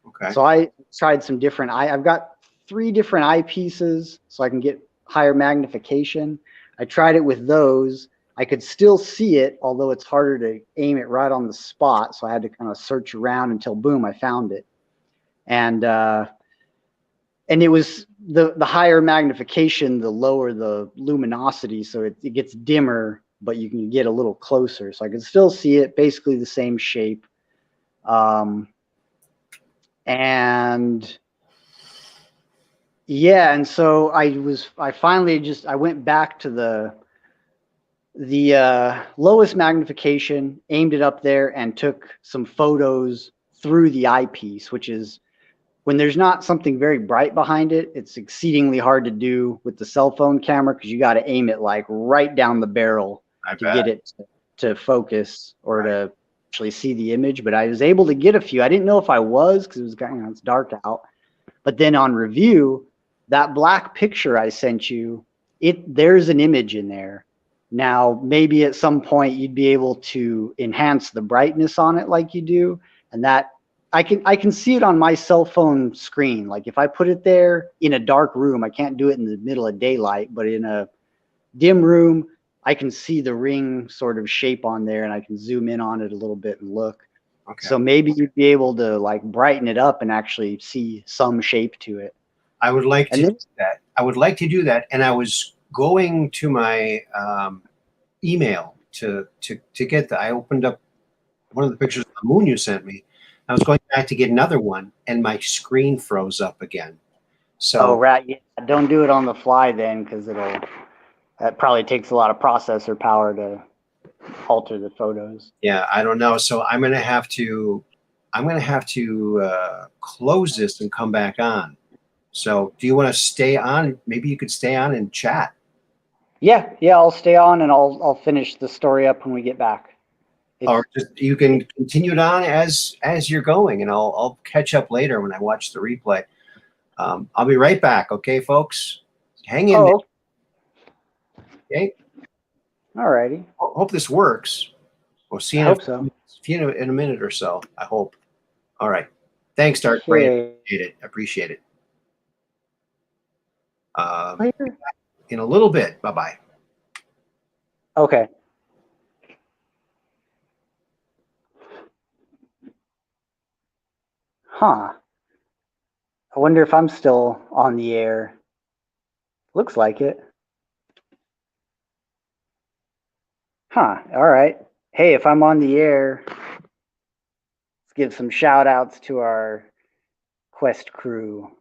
Okay. So I tried some different I've got 3 different eyepieces so I can get higher magnification. I tried it with those. I could still see it, although it's harder to aim it right on the spot. So I had to kind of search around until boom, I found it. And it was the higher magnification, the lower the luminosity. So it gets dimmer, but you can get a little closer. So I could still see it, basically the same shape. And so I finally I went back to the lowest magnification, aimed it up there, and took some photos through the eyepiece, which is, when there's not something very bright behind it, it's exceedingly hard to do with the cell phone camera, because you got to aim it like right down the barrel get it to focus or to actually see the image. But I was able to get a few. I didn't know if I was, because it was it's dark out. But then on review, that black picture I sent you, there's an image in there. Now, maybe at some point you'd be able to enhance the brightness on it like you do, and that I can see it on my cell phone screen. Like if I put it there in a dark room, I can't do it in the middle of daylight, but in a dim room, I can see the ring sort of shape on there, and I can zoom in on it a little bit and look. Okay. So maybe you'd be able to like brighten it up and actually see some shape to it. I would like to do that. I would like to do that. And I was going to my email to get that. I opened up one of the pictures of the moon you sent me. I was going back to get another one, and my screen froze up again. So right. Yeah. Don't do it on the fly then, because that probably takes a lot of processor power to alter the photos. yeah, I don't know. So I'm gonna have to close this and come back on. So do you want to stay on? Maybe you could stay on and chat. Yeah, I'll stay on and I'll finish the story up when we get back. Or just you can continue it on as you're going, and I'll catch up later when I watch the replay. I'll be right back. Okay, folks, hang in there. Okay. All righty. Hope this works. We'll see you in a minute or so. I hope. All right. Thanks, Dark Brain. Appreciate it. In a little bit. Bye bye. Okay. Huh. I wonder if I'm still on the air. Looks like it. Huh. All right. Hey, if I'm on the air, let's give some shout outs to our Quest crew.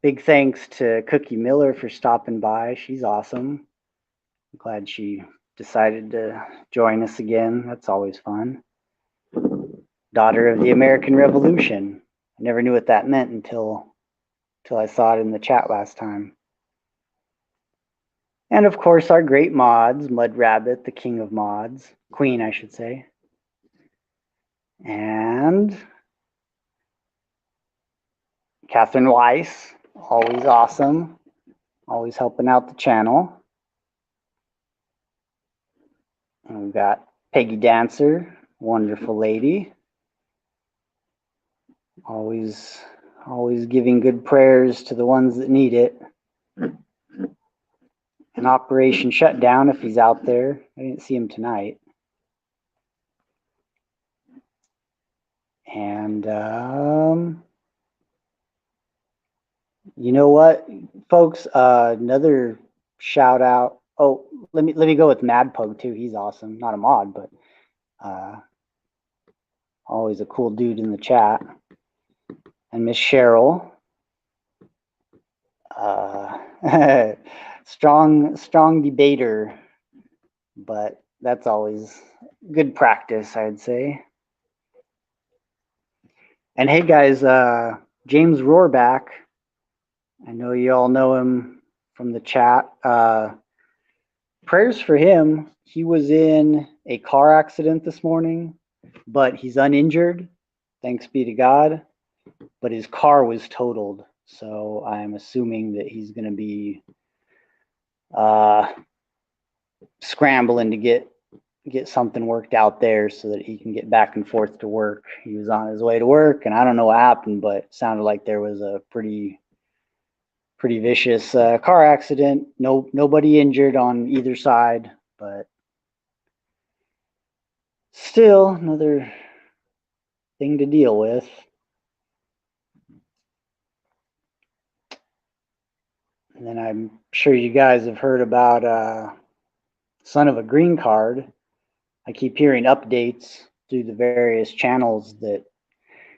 Big thanks to Cookie Miller for stopping by. She's awesome. I'm glad she decided to join us again. That's always fun. Daughter of the American Revolution. I never knew what that meant until I saw it in the chat last time. And of course, our great mods, Mud Rabbit, the king of mods, queen, I should say. And Catherine Weiss, always awesome, always helping out the channel. And we've got Peggy Dancer, wonderful lady. Always giving good prayers to the ones that need it. And Operation Shutdown, if he's out there. I didn't see him tonight. And you know what, folks? Another shout out. Oh, let me go with Mad Pug too. He's awesome. Not a mod, but always a cool dude in the chat. And Miss Cheryl. Strong debater, but that's always good practice, I'd say. And hey guys, James Rohrback, I know you all know him from the chat. Prayers for him. He was in a car accident this morning, but he's uninjured, thanks be to God. But his car was totaled, so I'm assuming that he's going to be scrambling to get something worked out there so that he can get back and forth to work. He was on his way to work, and I don't know what happened, but it sounded like there was a pretty vicious car accident. Nobody injured on either side, but still another thing to deal with. And then I'm sure you guys have heard about Son of a Green Card. I keep hearing updates through the various channels that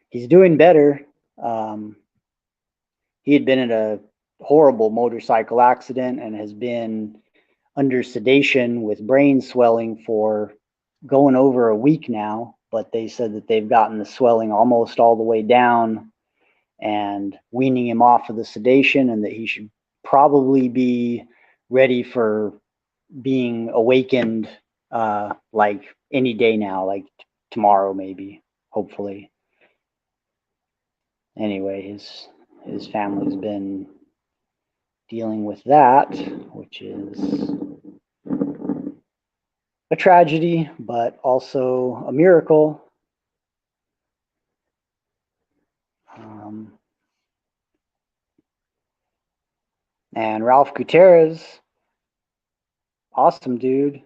he's doing better. He had been in a horrible motorcycle accident and has been under sedation with brain swelling for going over a week now, but they said that they've gotten the swelling almost all the way down and weaning him off of the sedation, and that he should probably be ready for being awakened like any day now, like tomorrow maybe, hopefully. Anyway, his family's been dealing with that, which is a tragedy, but also a miracle. And Ralph Gutierrez, awesome dude.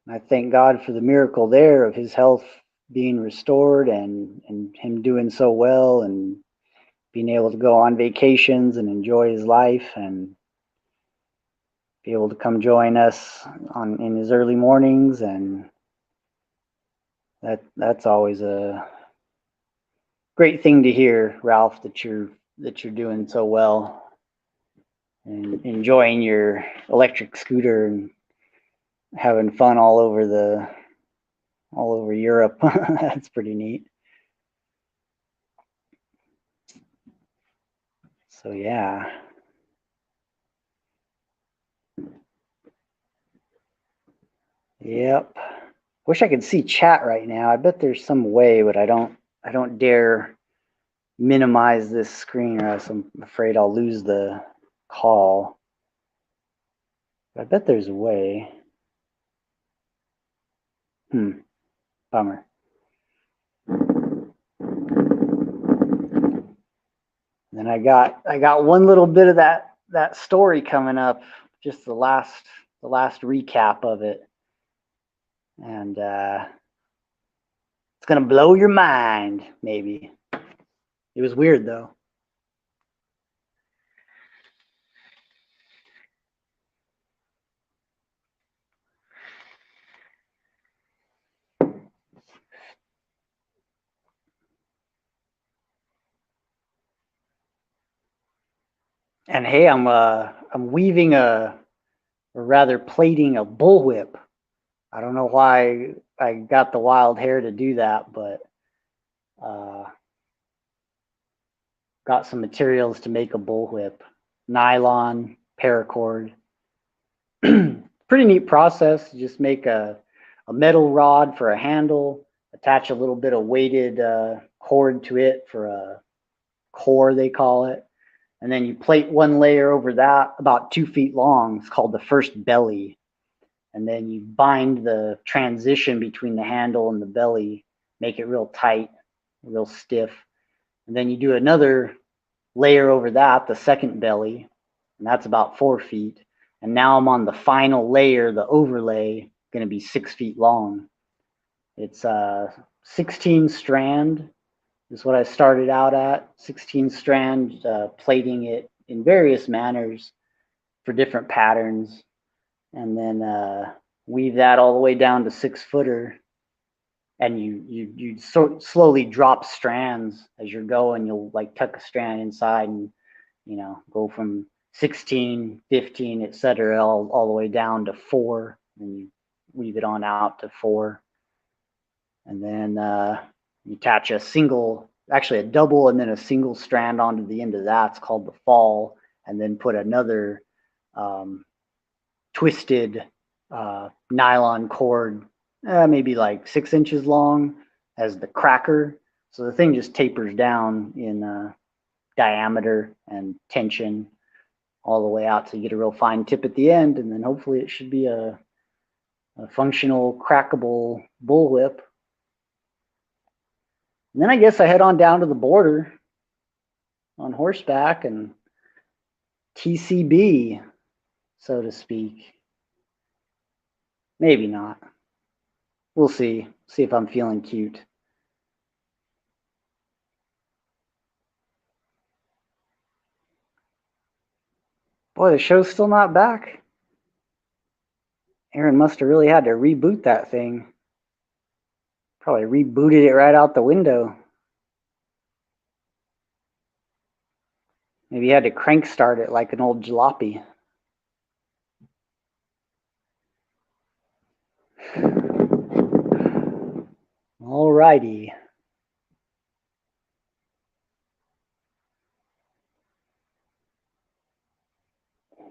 I thank God for the miracle there of his health being restored and him doing so well and being able to go on vacations and enjoy his life and be able to come join us in his early mornings. And that's always a great thing to hear, Ralph, that you're that you're doing so well and enjoying your electric scooter and having fun all over Europe. That's pretty neat. So yeah. Yep. Wish I could see chat right now. I bet there's some way, but I don't dare minimize this screen or else I'm afraid I'll lose the call. I bet there's a way. Bummer. Then I got one little bit of that story coming up, just the last recap of it. And it's gonna blow your mind, maybe. It was weird though. And hey, I'm weaving or rather plating a bullwhip. I don't know why I got the wild hair to do that, but got some materials to make a bullwhip. Nylon, paracord. Pretty neat process. Just make a metal rod for a handle, attach a little bit of weighted cord to it for a core, they call it. And then you plate one layer over that about 2 feet long. It's called the first belly. And then you bind the transition between the handle and the belly, make it real tight, real stiff. And then you do another layer over that, the second belly, and that's about 4 feet. And now I'm on the final layer, the overlay, going to be 6 feet long. It's 16 strand is what I started out at. 16 strand, plating it in various manners for different patterns, and then weave that all the way down to 6 footer. And you slowly drop strands as you're going. You'll like tuck a strand inside and, you know, go from 16, 15, etc., all the way down to 4, and you weave it on out to 4. And then you attach a double and then a single strand onto the end of that. It's called the fall. And then put another twisted nylon cord, maybe like 6 inches long, as the cracker. So the thing just tapers down in diameter and tension all the way out, so you get a real fine tip at the end, and then hopefully it should be a functional crackable bullwhip. And then I guess I head on down to the border on horseback and TCB, so to speak. Maybe not. We'll see. See if I'm feeling cute. Boy, the show's still not back. Aaron must have really had to reboot that thing. Probably rebooted it right out the window. Maybe he had to crank start it like an old jalopy. All righty.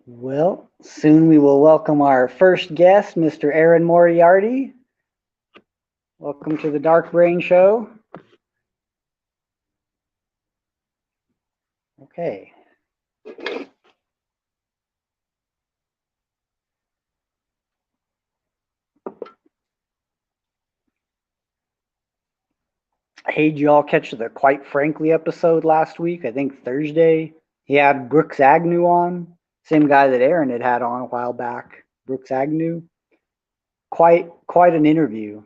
Well, soon we will welcome our first guest, Mr. Aaron Moriarty. Welcome to the Dark Brain Show. Okay. Hey, did you all catch the Quite Frankly episode last week? I think Thursday. He had Brooks Agnew on. Same guy that Aaron had on a while back. Brooks Agnew. Quite an interview.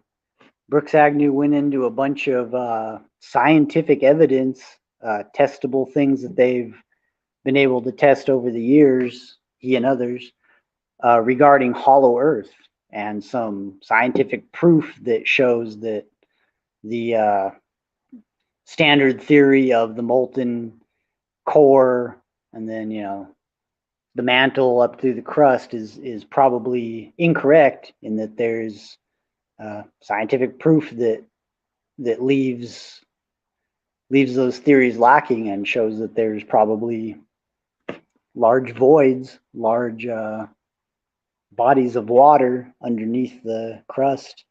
Brooks Agnew went into a bunch of scientific evidence, testable things that they've been able to test over the years, he and others, regarding hollow earth, and some scientific proof that shows that the standard theory of the molten core, and then, you know, the mantle up through the crust is probably incorrect, in that there's scientific proof that leaves those theories lacking, and shows that there's probably large voids, large bodies of water underneath the crust.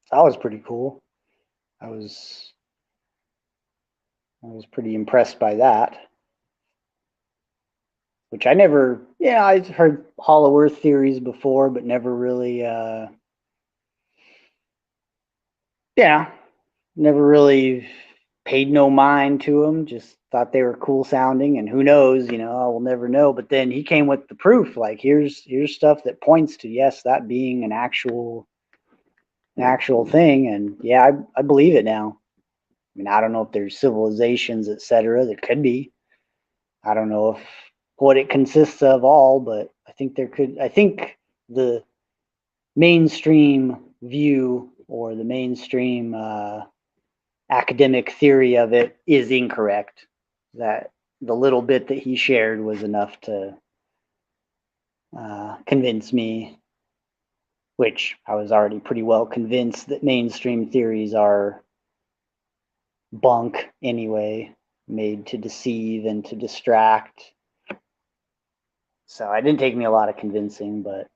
So that was pretty cool. I was pretty impressed by that. Which I never, yeah, I've heard Hollow Earth theories before, but never really, never really paid no mind to them. Just thought they were cool sounding, and who knows, you know, I will never know. But then he came with the proof, like here's stuff that points to, yes, that being an actual thing, and yeah, I believe it now. I mean, I don't know if there's civilizations, etc. There could be. I don't know if what it consists of all, but I think there could. I think the mainstream view, or the mainstream academic theory of it, is incorrect. That the little bit that he shared was enough to convince me, which I was already pretty well convinced that mainstream theories are bunk anyway, made to deceive and to distract. So it didn't take me a lot of convincing, but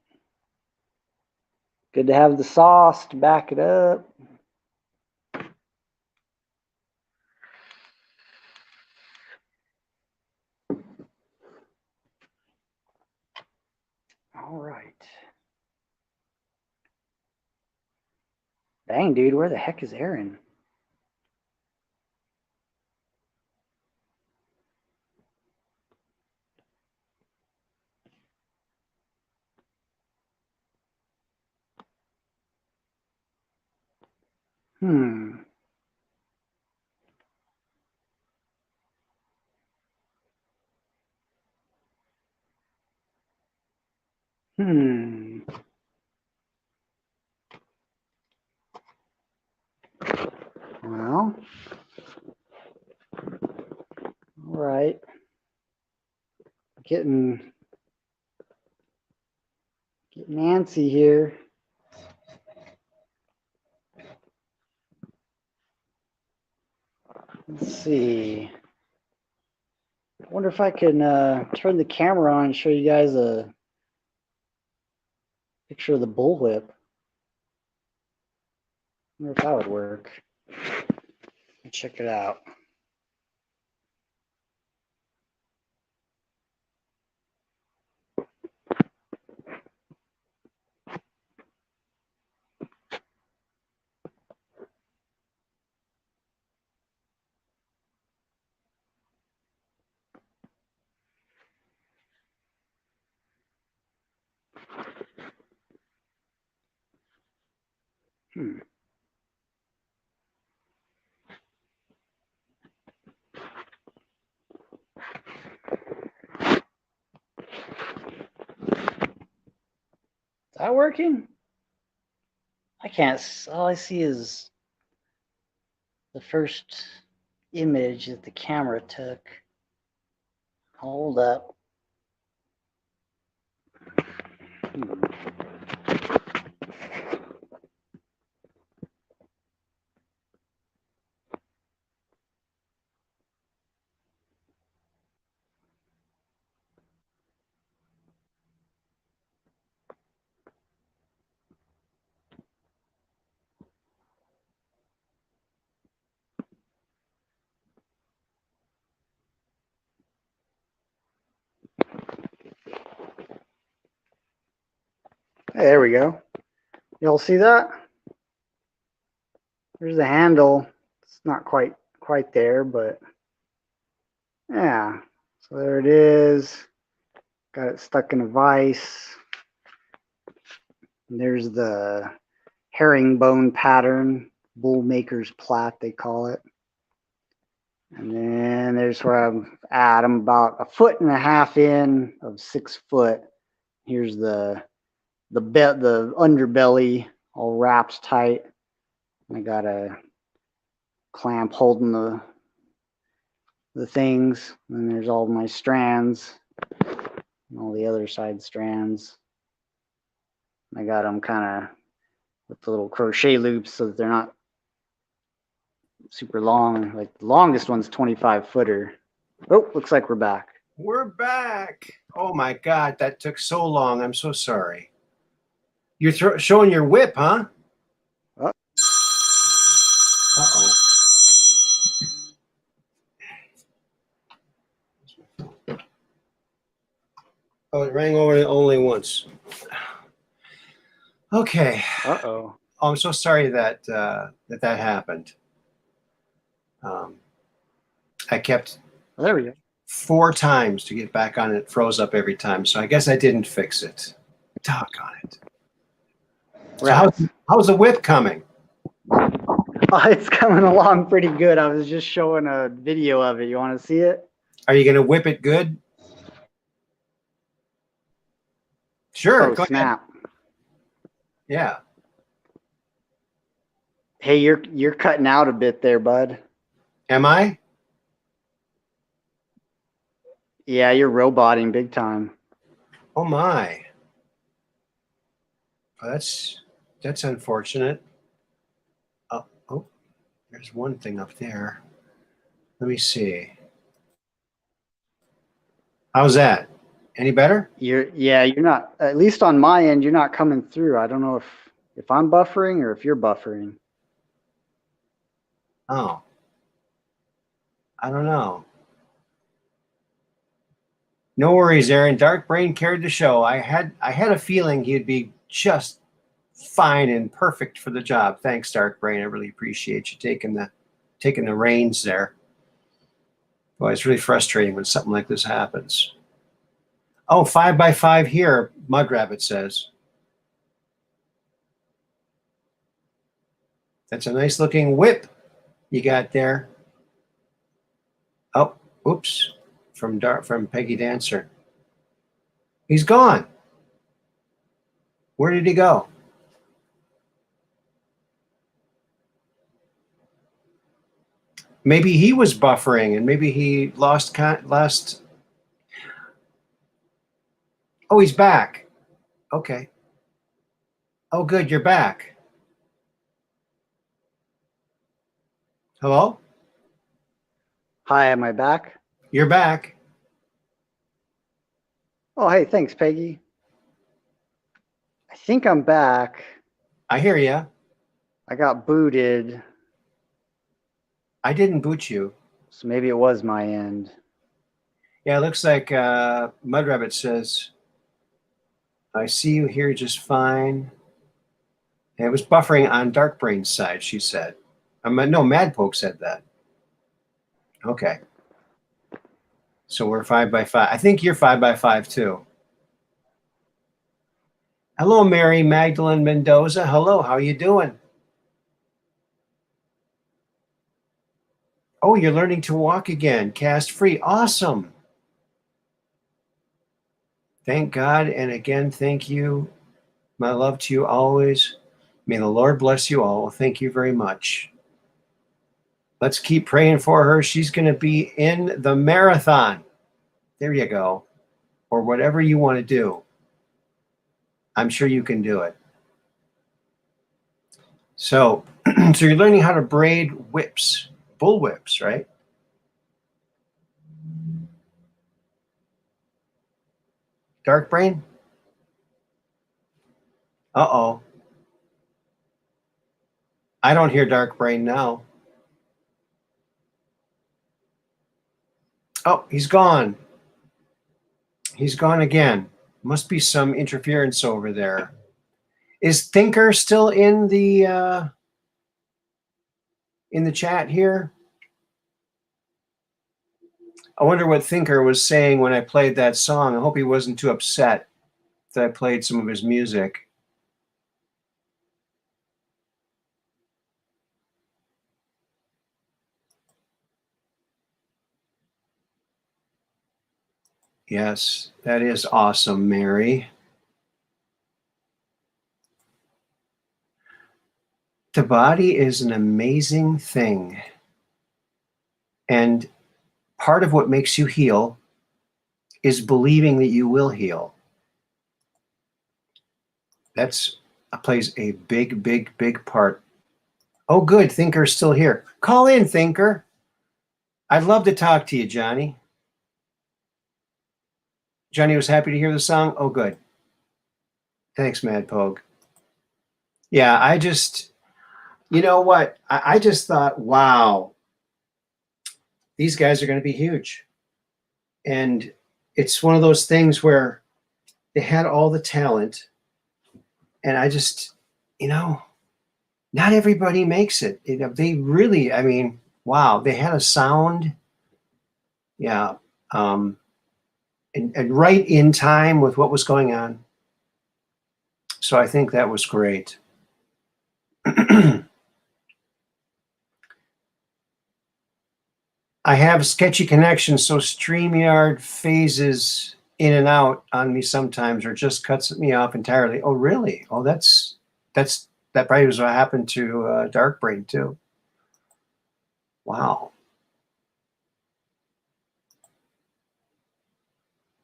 good to have the sauce to back it up. All right. Dang, dude, where the heck is Aaron? Hmm. Well, all right. Getting antsy here. Let's see. I wonder if I can turn the camera on and show you guys a picture of the bullwhip. I wonder if that would work. Check it out. Is that working? I can't. All I see is the first image that the camera took. Hold up. Hey, there we go. Y'all see that? There's the handle. It's not quite there, but yeah. So there it is. Got it stuck in a vise. And there's the herringbone pattern, bullmaker's plait, they call it. And then there's where I'm at. I'm about 1.5 feet in of 6 foot. Here's the underbelly all wraps tight. I got a clamp holding the the things. And there's all my strands and all the other side strands. I got them kind of with the little crochet loops so that they're not super long. Like the longest one's 25 footer. Oh, looks like we're back. We're back. Oh my God, that took so long. I'm so sorry. You're showing your whip, huh? Oh. Uh-oh. Oh, it rang over only once. Okay. Uh-oh. Oh, I'm so sorry that that happened. I kept There we go. 4 times to get back on it. Froze up every time. So I guess I didn't fix it. Doggone it. So how's the whip coming? It's coming along pretty good. I was just showing a video of it. You want to see it? Are you going to whip it good? Sure. Oh, go snap. ahead. Yeah. Hey, you're cutting out a bit there, bud. Am I? Yeah, you're roboting big time. Oh my. Well, that's unfortunate. Oh, there's one thing up there. Let me see. How's that? Any better? You're not, at least on my end, you're not coming through. I don't know if I'm buffering or if you're buffering. Oh. I don't know. No worries, Aaron. Dark Brain carried the show. I had a feeling he'd be just fine and perfect for the job. Thanks, Dark Brain. I really appreciate you taking the reins there. Boy, it's really frustrating when something like this happens. Oh, 5x5 here, Mud Rabbit says. That's a nice looking whip you got there. Oh, oops. From Peggy Dancer. He's gone. Where did he go? Maybe he was buffering and maybe he lost. Oh, he's back. Okay. Oh, good. You're back. Hello? Hi, am I back? You're back. Oh, hey, thanks, Peggy. I think I'm back. I hear ya. I got booted, I didn't boot you. so maybe it was my end. Yeah, it looks like Mud Rabbit says, I see you here just fine. It was buffering on Dark Brain's side, she said. No, Mad Poke said that. Okay. So we're 5x5. I think you're 5x5 too. Hello, Mary Magdalene Mendoza. Hello, how you doing? Oh, you're learning to walk again, cast free. Awesome. Thank God, and again, thank you. My love to you always. May the Lord bless you all. Thank you very much. Let's keep praying for her. She's going to be in the marathon. There you go. Or whatever you want to do. I'm sure you can do it. So, so you're learning how to braid whips, bull whips, right? Dark Brain? Uh-oh. I don't hear Dark Brain now. Oh, he's gone. He's gone again. Must be some interference over there. Is Thinker still in the chat here? I wonder what Thinker was saying when I played that song. I hope he wasn't too upset that I played some of his music. Yes, that is awesome, Mary. The body is an amazing thing. And part of what makes you heal is believing that you will heal. That's plays a big, big, big part. Oh, good. Thinker's still here. Call in, Thinker. I'd love to talk to you, Johnny. Johnny was happy to hear the song. Oh, good. Thanks, Mad Pogue. Yeah, I just, you know what? I just thought, wow, these guys are going to be huge. And it's one of those things where they had all the talent. And I just, you know, not everybody makes it. They really, I mean, wow, they had a sound. Yeah. And right in time with what was going on. So I think that was great. I have sketchy connections, so StreamYard phases in and out on me sometimes, or just cuts me off entirely. Oh, really? Oh, that probably was what happened to Dark Brain too. Wow.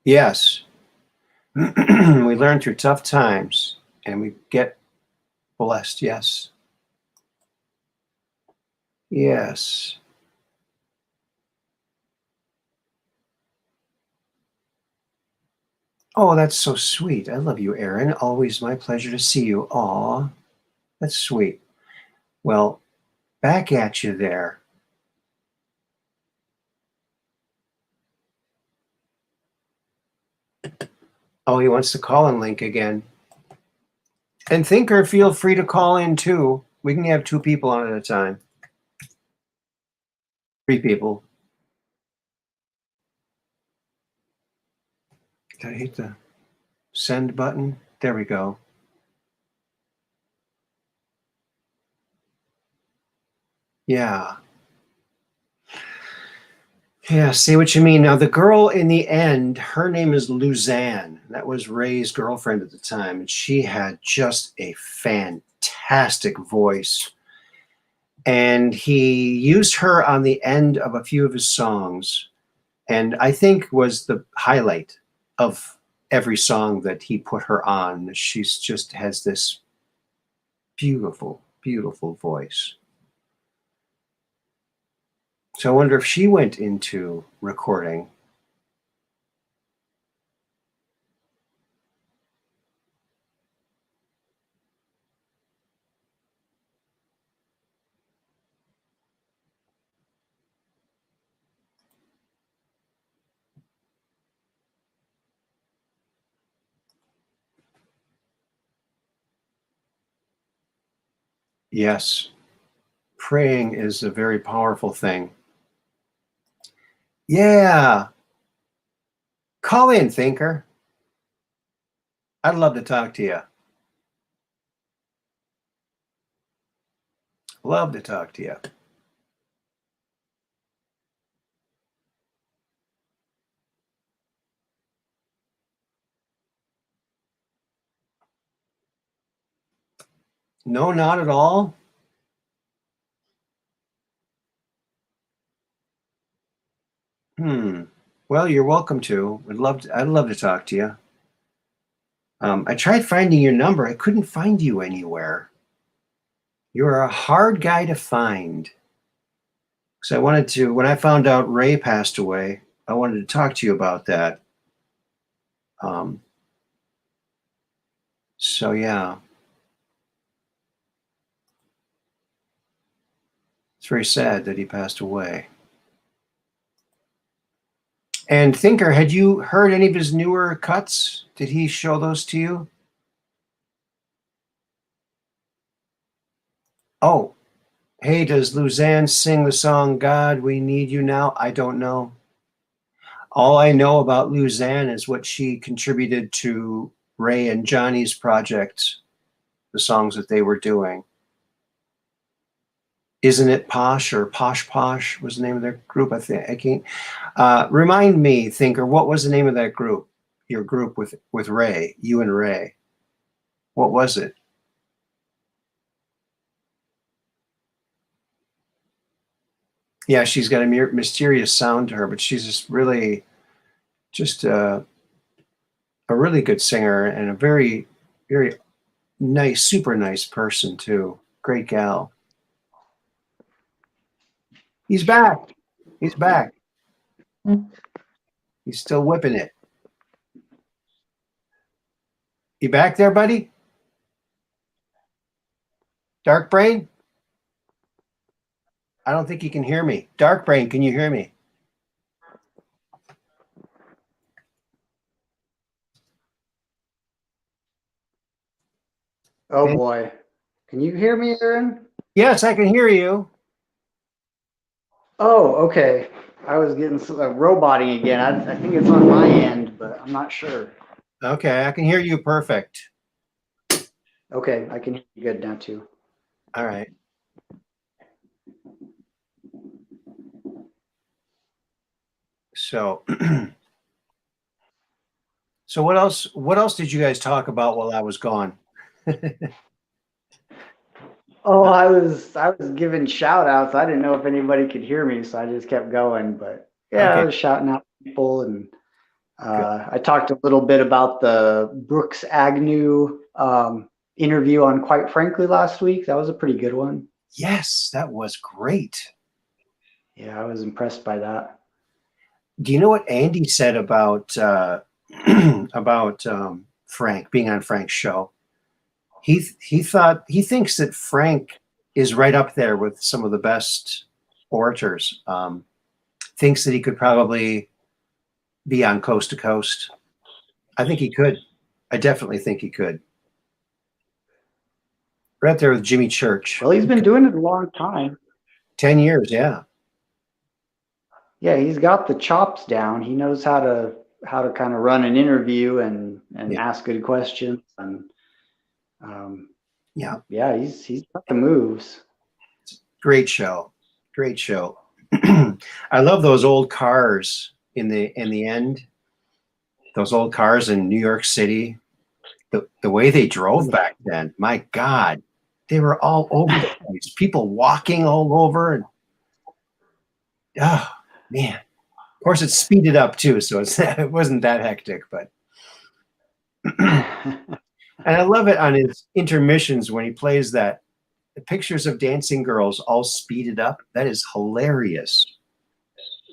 Yes. We learn through tough times, and we get blessed. Yes. Yes. Oh, that's so sweet. I love you, Aaron. Always my pleasure to see you. Aw, that's sweet. Well, back at you there. Oh, he wants the call-in link again. And Thinker, feel free to call in too. We can have 2 people on at a time. 3 people. Did I hit the send button? There we go. Yeah. Yeah, see what you mean. Now, the girl in the end, her name is Luzanne. That was Ray's girlfriend at the time, and she had just a fantastic voice. And he used her on the end of a few of his songs, and I think was the highlight of every song that he put her on. She's just has this beautiful, beautiful voice. So I wonder if she went into recording. Yes, praying is a very powerful thing. Yeah. Call in, Thinker. I'd love to talk to you. Love to talk to you. No, not at all. Well, you're welcome to. I'd love to talk to you. I tried finding your number. I couldn't find you anywhere. You're a hard guy to find. So I wanted to, when I found out Ray passed away, I wanted to talk to you about that. So yeah. It's very sad that he passed away. And Thinker, had you heard any of his newer cuts? Did he show those to you? Oh, hey, does Luzanne sing the song God, We Need You Now? I don't know. All I know about Luzanne is what she contributed to Ray and Johnny's project, the songs that they were doing. Isn't It Posh or Posh Posh was the name of their group? I think I can't. Remind me, Thinker, what was the name of that group? Your group with Ray, you and Ray. What was it? Yeah, she's got a mysterious sound to her, but she's just a really good singer and a very, very nice, super nice person too. Great gal. He's back. He's back. He's still whipping it. You back there, buddy? Dark Brain? I don't think you can hear me. Dark Brain, can you hear me? Oh boy. Can you hear me, Aaron? Yes, I can hear you. Oh, okay. I was getting roboting again. I think it's on my end, but I'm not sure. Okay, I can hear you perfect. Okay, I can hear you good now too. All right. So, so what else? What else did you guys talk about while I was gone? Oh, I was giving shout outs. I didn't know if anybody could hear me, so I just kept going. But yeah, I Okay. was shouting out people, and I talked a little bit about the Brooks Agnew interview on Quite Frankly last week. That was a pretty good one. Yes, that was great. Yeah, I was impressed by that. Do you know what Andy said about about Frank being on Frank's show? He thinks that Frank is right up there with some of the best orators. Thinks that he could probably be on Coast to Coast. I think he could. I definitely think he could. Right there with Jimmy Church. Well, he's been doing it a long time. 10 years, yeah. Yeah, he's got the chops down. He knows how to kind of run an interview and ask good questions, and yeah, he's got the moves. Great show. Great show. I love those old cars in the end. Those old cars in New York City. The way they drove back then, my God, they were all over the place. People walking all over, and oh man. Of course, it's speeded up too, so it wasn't that hectic. But and I love it on his intermissions when he plays the pictures of dancing girls all speeded up. That is hilarious.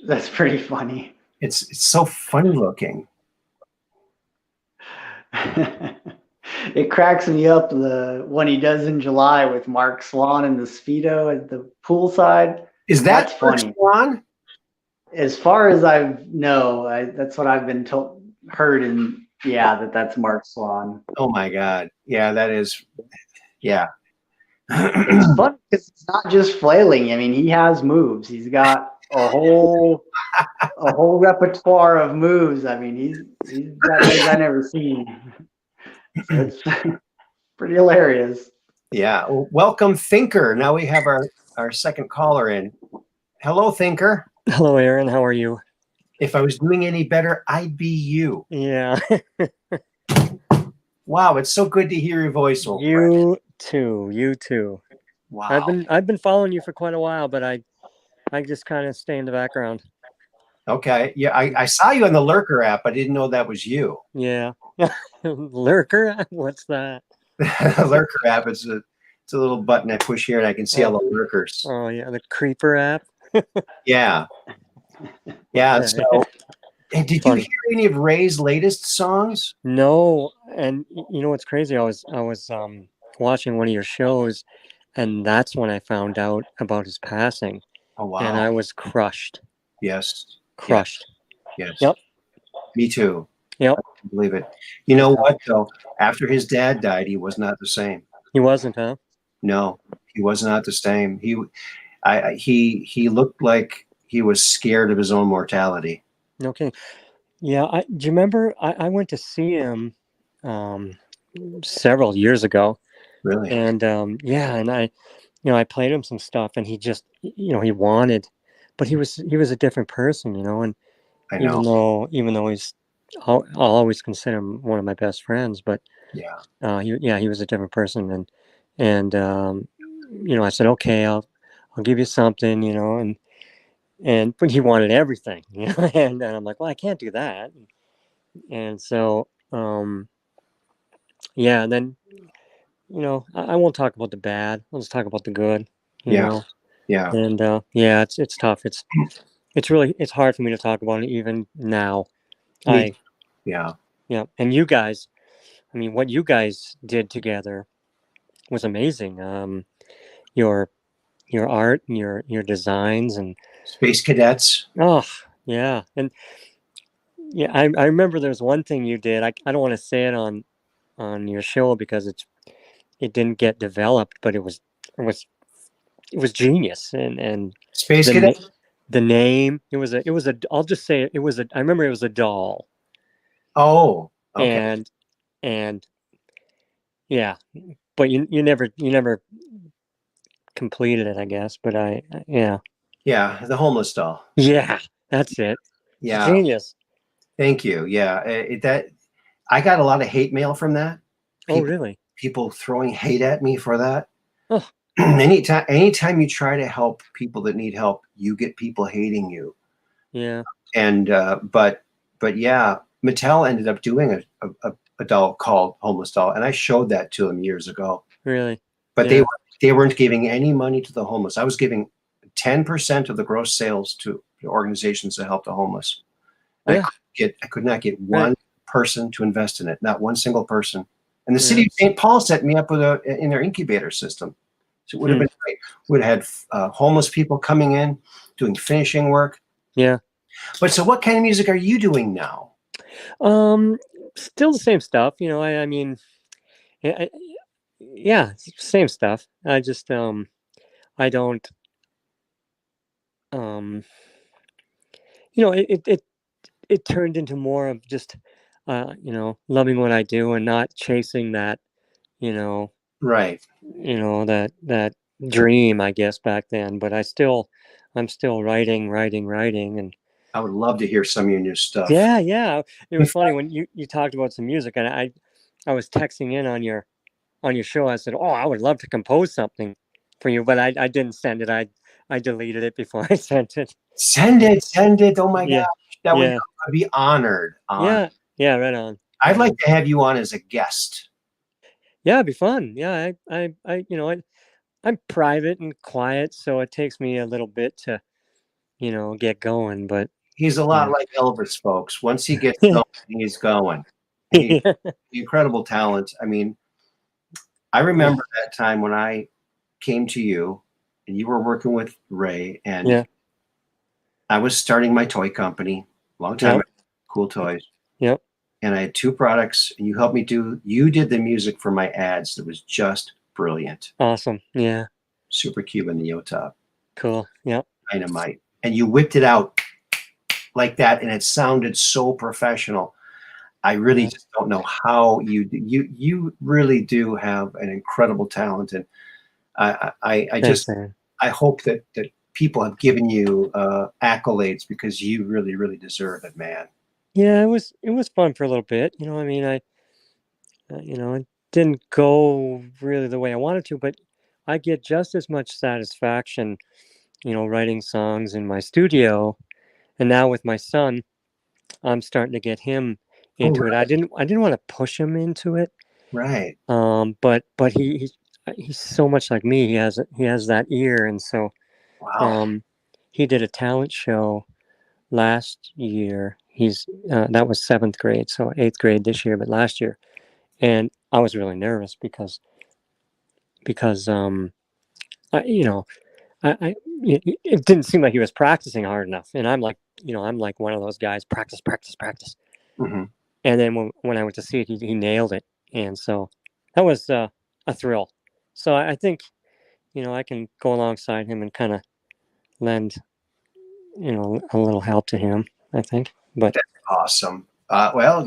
That's pretty funny. It's so funny looking. It cracks me up the one he does in July with Mark Swan and the Speedo at the poolside. Is that That's funny? Swan? As far as I know, that's what I've been heard, and yeah, that's Mark Swan. Oh my God! Yeah, that is. Yeah. It's fun because it's not just flailing. I mean, he has moves. He's got a whole repertoire of moves. I mean, he's got things I've never seen. So it's pretty hilarious. Yeah. Well, welcome, Thinker. Now we have our second caller in. Hello, Thinker. Hello, Aaron. How are you? If I was doing any better, I'd be you. Yeah. Wow, it's so good to hear your voice. Old You too. You too. Wow. I've been following you for quite a while, but I just kind of stay in the background. Okay. Yeah, I saw you on the Lurker app. I didn't know that was you. Yeah. Lurker? What's that? The Lurker app is a little button I push here and I can see all the lurkers. Oh yeah, the Creeper app. Yeah. Yeah. So, and did you hear any of Ray's latest songs? No, and you know what's crazy? I was watching one of your shows, and that's when I found out about his passing. Oh wow! And I was crushed. Yes. Crushed. Yes. Yep. Me too. Yep. I can't believe it. You know what though? After his dad died, he was not the same. He wasn't, huh? No, he was not the same. He looked like he was scared of his own mortality. Okay. Yeah. Do you remember? I went to see him several years ago. Really? And yeah, and I played him some stuff, and he just, he wanted, but he was a different person, and I know. even though I'll always consider him one of my best friends, but yeah, he was a different person, and I said, okay, I'll give you something, but he wanted everything, and I'm like, well, I can't do that. And so, yeah, and then, I won't talk about the bad. I'll just talk about the good, Yeah. know. Yeah. And yeah, it's tough. It's hard for me to talk about it even now. Me. Yeah. Yeah, and you guys, I mean, what you guys did together was amazing. Your art and your designs and Space Cadets. oh yeah, and yeah, I remember there's one thing you did. I don't want to say it on your show because it didn't get developed, but it was it was genius, and Space the Cadet. the name, it was a I'll just say it was a I remember it was a doll. Oh, okay. And yeah, but you never completed it, I guess, but yeah. Yeah, the homeless doll. Yeah, that's it. Yeah. Genius. Thank you. Yeah, that I got a lot of hate mail from that. Oh, really? People throwing hate at me for that. Oh. Anytime you try to help people that need help, you get people hating you. Yeah. And but yeah, Mattel ended up doing a doll called Homeless Doll, and I showed that to them years ago. Really? But Yeah. they weren't giving any money to the homeless. I was giving 10% of the gross sales to organizations that help the homeless. Yeah. I could not get one person to invest in it, not one single person. And the city of St. Paul set me up with in their incubator system. So it would have been great. Would have had homeless people coming in, doing finishing work. Yeah. But so what kind of music are you doing now? Still the same stuff, I mean, yeah, same stuff. I just I don't it turned into more of just loving what I do and not chasing that, Right. that dream, I guess, back then. But I'm still writing, and I would love to hear some of your new stuff. yeah. It was funny when you talked about some music, and I was texting in on your show. I said, "Oh, I would love to compose something for you," but I didn't send it. I deleted it before I sent it. Send it. Oh my Yeah. gosh, that would I'd be honored. Yeah, right on. I'd like to have you on as a guest. Yeah, it'd be fun. Yeah, I'm private and quiet, so it takes me a little bit to, get going. But He's a lot like Elvis, folks. Once he gets going, he's going. He's incredible talent. I mean, I remember that time when I came to you and you were working with Ray, and I was starting my toy company long time ago, Cool Toys. Yep. And I had 2 products, and you did the music for my ads. That was just brilliant. Awesome. Yeah. Super Cube and the Yo-Top. Cool. Yep. Dynamite. And you whipped it out like that, and it sounded so professional. I really just don't know how you really do have an incredible talent, and I hope that people have given you accolades, because you really, really deserve it, man. Yeah, it was fun for a little bit. I mean, it didn't go really the way I wanted to, but I get just as much satisfaction, writing songs in my studio, and now with my son, I'm starting to get him into it. I didn't want to push him into it. Right. But he's so much like me. He has that ear, and so he did a talent show last year. That was 7th grade, so 8th grade this year, but last year, and I was really nervous because it didn't seem like he was practicing hard enough, and I'm like one of those guys, practice. Mm-hmm. And then when I went to see it, he nailed it, and so that was a thrill. So I think I can go alongside him and kind of lend a little help to him, I think. But that's awesome. Well,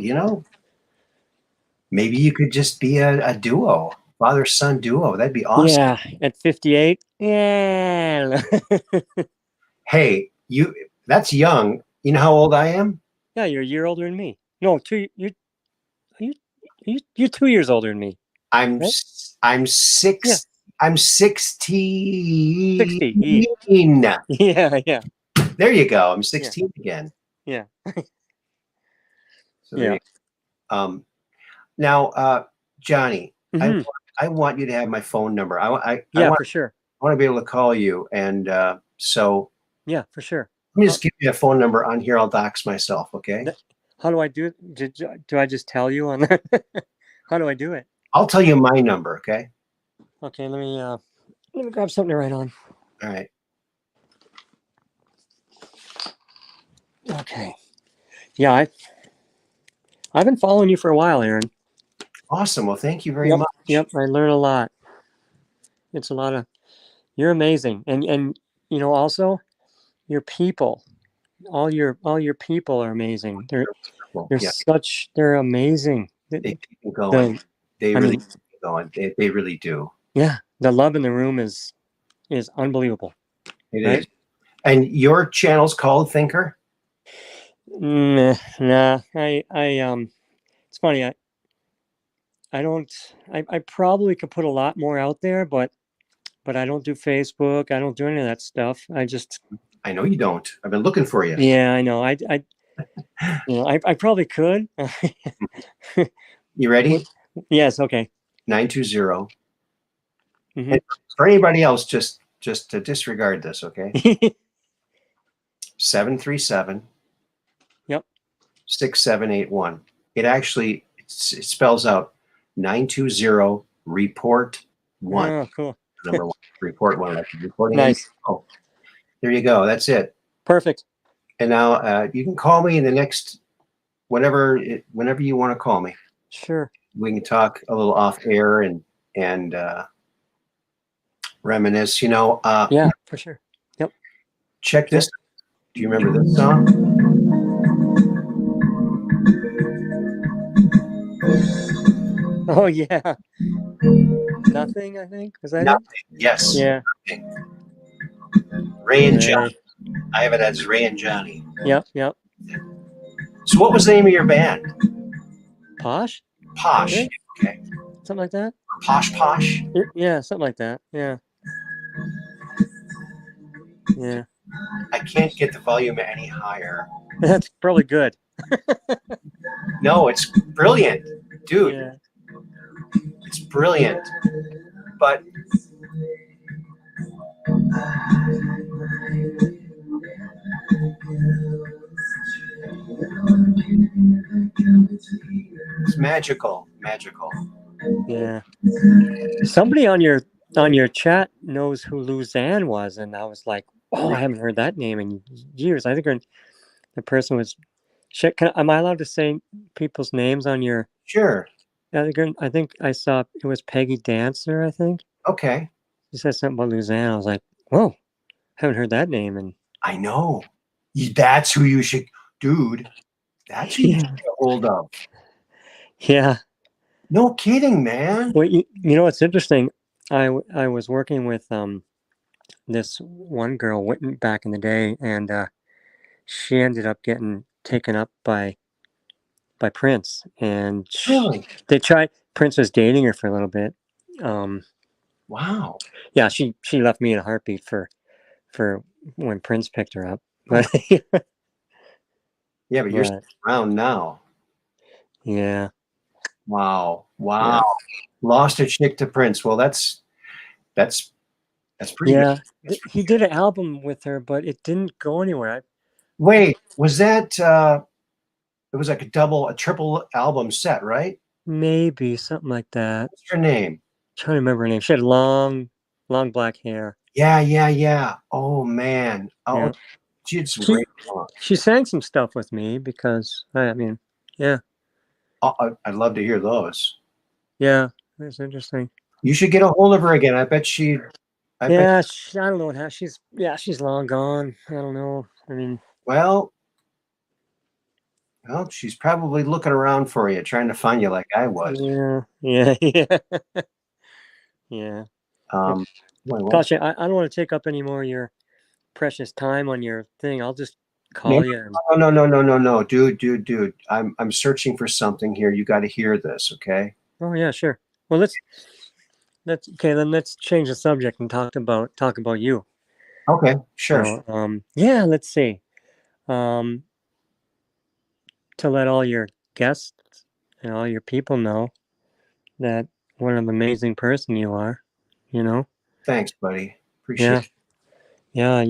maybe you could just be a duo, father-son duo. That'd be awesome. Yeah, at 58. Yeah. Hey, that's young. You know how old I am? Yeah, you're a year older than me. No, you're 2 years older than me. I'm 6. Yeah. I'm 16. 60. Yeah. There you go. I'm 16 again. Yeah. So there you go. Now, Johnny, I want you to have my phone number. I want, for sure. I want to be able to call you. And so Yeah, for sure. let me just give you a phone number on here. I'll dox myself. Okay. How do I do it? Do I just tell you on that? How do I do it? I'll tell you my number. Okay. Okay. Let me grab something to write on. All right. Okay. Yeah, I've been following you for a while, Aaron. Awesome. Well, thank you very much. Yep. I learn a lot. It's a lot of. You're amazing, and also your people. All your people are amazing. They're amazing. They keep me going. They really keep me going. They really do. Yeah, the love in the room is unbelievable. It is. And your channel's called Thinker? Nah, it's funny. I probably could put a lot more out there, but I don't do Facebook. I don't do any of that stuff. I know you don't. I've been looking for you. Yeah, I know. I probably could. You ready? Yes. Okay. 920. And for anybody else, just to disregard this, okay? 737. Yep. 6781. It actually it spells out 920 report 1. Oh, cool. Number 1. Report 1. Like reporting. Nice. Oh, there you go. That's it. Perfect. And now you can call me in the next whenever you want to call me. Sure. We can talk a little off air and reminisce. Yeah, for sure. Yep. Check this. Do you remember this song? Oh yeah. Nothing, I think. Was that Nothing. Yes. Yeah. Nothing. Ray and Johnny. I have it as Ray and Johnny. Yep. So what was the name of your band? Posh? Posh. Yeah. Okay. Something like that? Posh? Yeah, something like that. Yeah. Yeah. I can't get the volume any higher. That's probably good. No, it's brilliant. Dude. Yeah. It's brilliant. But it's magical. Yeah. Somebody on your chat knows who Luzanne was, and I was like, oh, I haven't heard that name in years. I think the person was. Am I allowed to say people's names on your? Sure. I think I saw it was Peggy Dancer. I think. Okay. She said something about Luzanne. I was like, whoa, haven't heard that name. And I know. That's who you should, dude. That's who you should get hold of. Yeah. No kidding, man. Well, you know what's interesting? I was working with this one girl back in the day, and she ended up getting taken up by Prince, and Really? Prince was dating her for a little bit. Wow. Yeah, she left me in a heartbeat for when Prince picked her up. But yeah, but you're still around now. Yeah. Wow. Yeah. Lost a chick to Prince. Well, that's pretty good. He did an album with her, but it didn't go anywhere. Wait, was that it was like a triple album set, right? Maybe something like that. What's her name? I'm trying to remember her name. She had long black hair. Yeah. Oh man. Oh, yeah. She had some great songs. She sang some stuff with me because yeah. I'd love to hear those. Yeah, that's interesting. You should get a hold of her again. I bet she. I don't know what she's long gone. I don't know. I mean, well, she's probably looking around for you, trying to find you like I was. Yeah. Gosh, I don't want to take up any more of your precious time on your thing. I'll just call you. No, dude. I'm searching for something here. You got to hear this, okay? Oh yeah, sure. Well, let's okay. Then let's change the subject and talk about you. Okay, sure. So, yeah, let's see. To let all your guests and all your people know that what an amazing person you are, you know? Thanks, buddy. Yeah. Appreciate it. Yeah,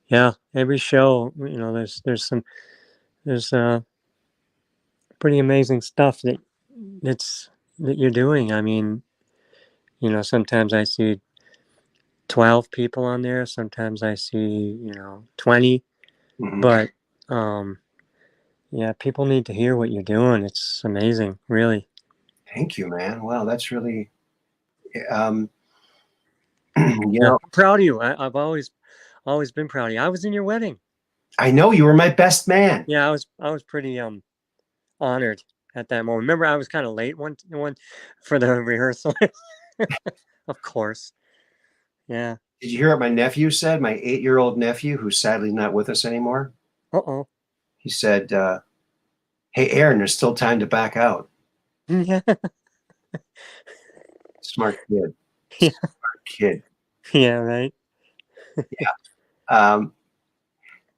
yeah, every show, there's pretty amazing stuff that you're doing. I mean, sometimes I see 12 people on there, sometimes I see, 20, Mhm. but yeah, people need to hear what you're doing. It's amazing, really. Thank you, man. Wow, that's really, Yeah, I'm proud of you. I've always been proud of you. I was in your wedding. I know you were my best man. Yeah, I was pretty honored at that moment. Remember, I was kind of late one for the rehearsal. Of course. Yeah. Did you hear what my nephew said? My 8-year-old nephew, who's sadly not with us anymore. Uh-oh. He said, "Hey, Aaron, there's still time to back out." Yeah. Smart kid. Yeah. Smart kid. Yeah, right.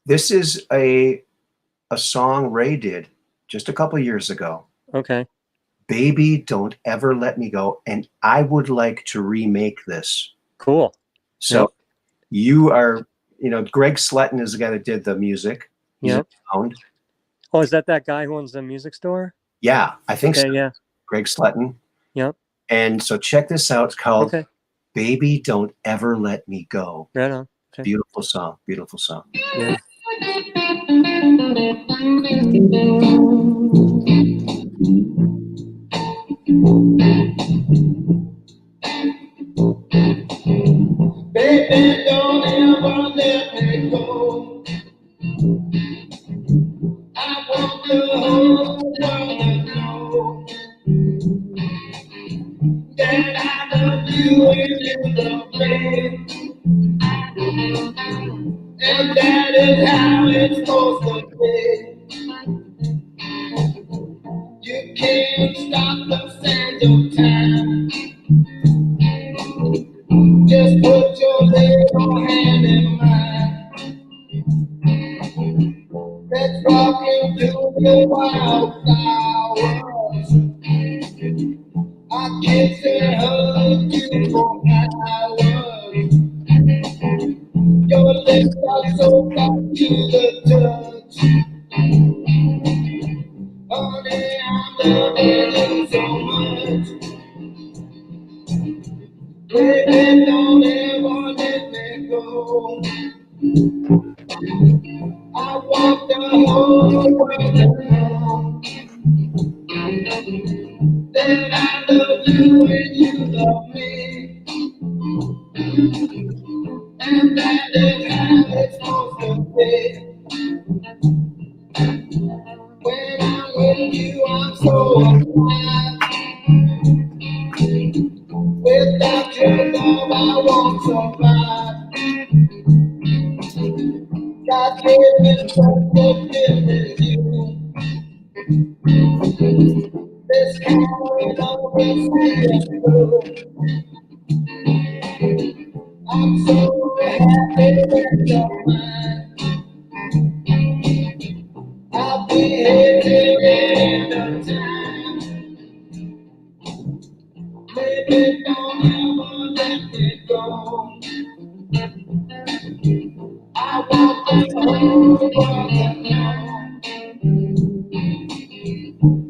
This is a song Ray did just a couple years ago. Okay. Baby, Don't Ever Let Me Go. And I would like to remake this. Cool. So Yep. you are, Greg Sletton is the guy that did the music. He's Yep. sound. Oh, is that guy who owns the music store? Yeah, I think Okay, so. yeah. Greg Sletton. Yep. And so check this out. It's called Okay. Baby, Don't Ever Let Me Go. Right on. Okay. Beautiful song. Beautiful song. Yeah. Baby, don't ever let me go. I want the whole world to know that I love you and you love me. And that is how it's supposed to be. You can't stop the sands of time. Just put your little hand in mine. Let's rock into the wildflowers. I kiss and hug you for hours. Your lips are so soft to the touch. Honey, I'm loving you so much. Baby, don't ever let me go. I want the whole world to know that I love you and you love me. And that is how it's supposed to be. When I'm with you, I'm so alive. Without your love, I won't survive. God gave me such a gift as you. This kind of love will see us through. I'm so happy that you're mine. I'll be here till the end of time. Baby, don't ever let me go. I want the whole world to know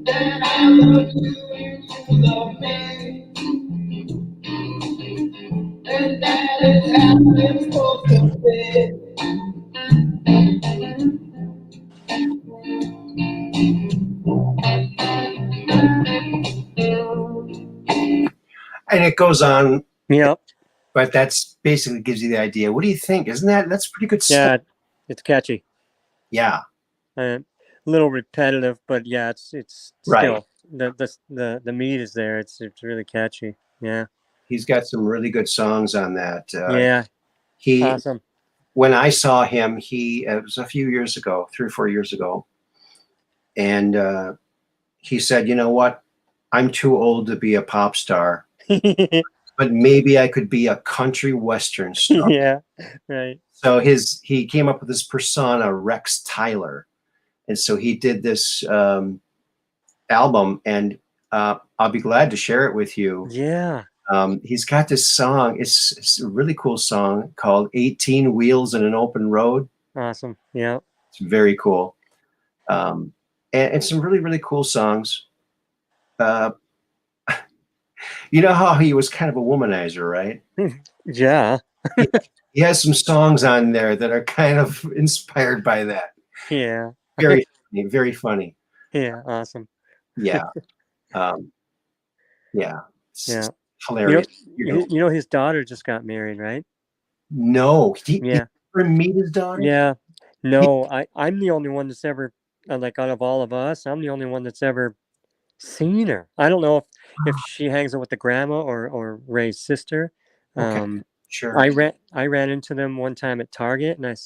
that I love you and you love me. And that is how it's supposed to be. And it goes on, Yep. but that's basically gives you the idea. What do you think? That's pretty good stuff? Yeah, it's catchy. Yeah. A little repetitive, but yeah, it's Right. still the meat is there. It's really catchy. Yeah. He's got some really good songs on that. Yeah. He Awesome. When I saw him, it was a few years ago, 3 or 4 years ago, and he said, "You know what? I'm too old to be a pop star, but maybe I could be a country western star. Yeah, right. So he came up with this persona, Rex Tyler, and so he did this album, and I'll be glad to share it with you. Yeah. He's got this song. It's a really cool song called 18 Wheels in an Open Road. Awesome. Yeah. It's very cool. And some really, really cool songs. You know how he was kind of a womanizer, right? Yeah. He has some songs on there that are kind of inspired by that. Yeah. Very funny, very funny. Yeah. Awesome. Yeah. Yeah. Yeah. Hilarious. You know, his daughter just got married, right? No. Yeah. Ever meet his daughter? Yeah. No, I'm the only one that's ever, like, out of all of us, I'm the only one that's ever seen her. I don't know if she hangs out with the grandma or Ray's sister. Okay. Sure. I ran into them one time at Target, and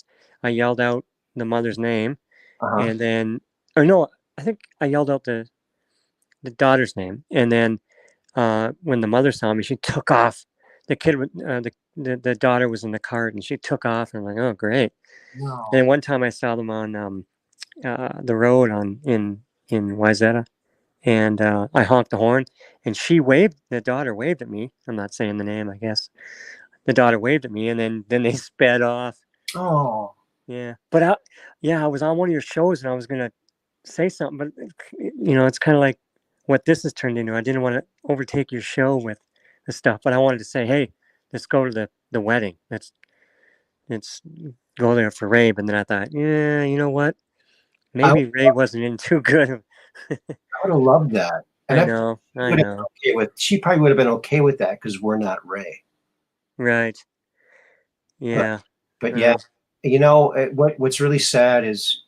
I yelled out the mother's name, and then, or no, I think I yelled out the daughter's name, and then when the mother saw me, she took off. The kid, the daughter was in the cart, and she took off, and I'm like, oh, great. No. And one time I saw them on the road in Wayzata, and I honked the horn, and the daughter waved at me. I'm not saying the name, I guess. The daughter waved at me, and then they sped off. Oh. Yeah. But I was on one of your shows, and I was going to say something, but it's kind of like what this has turned into. I didn't want to overtake your show with the stuff, but I wanted to say, hey, let's go to the wedding. Let's go there for Ray. But then I thought, yeah, you know what? Maybe Ray wasn't in too good. I would have loved that. And I know. She probably would have been okay with that because we're not Ray. Right. Yeah. But yeah, what's really sad is,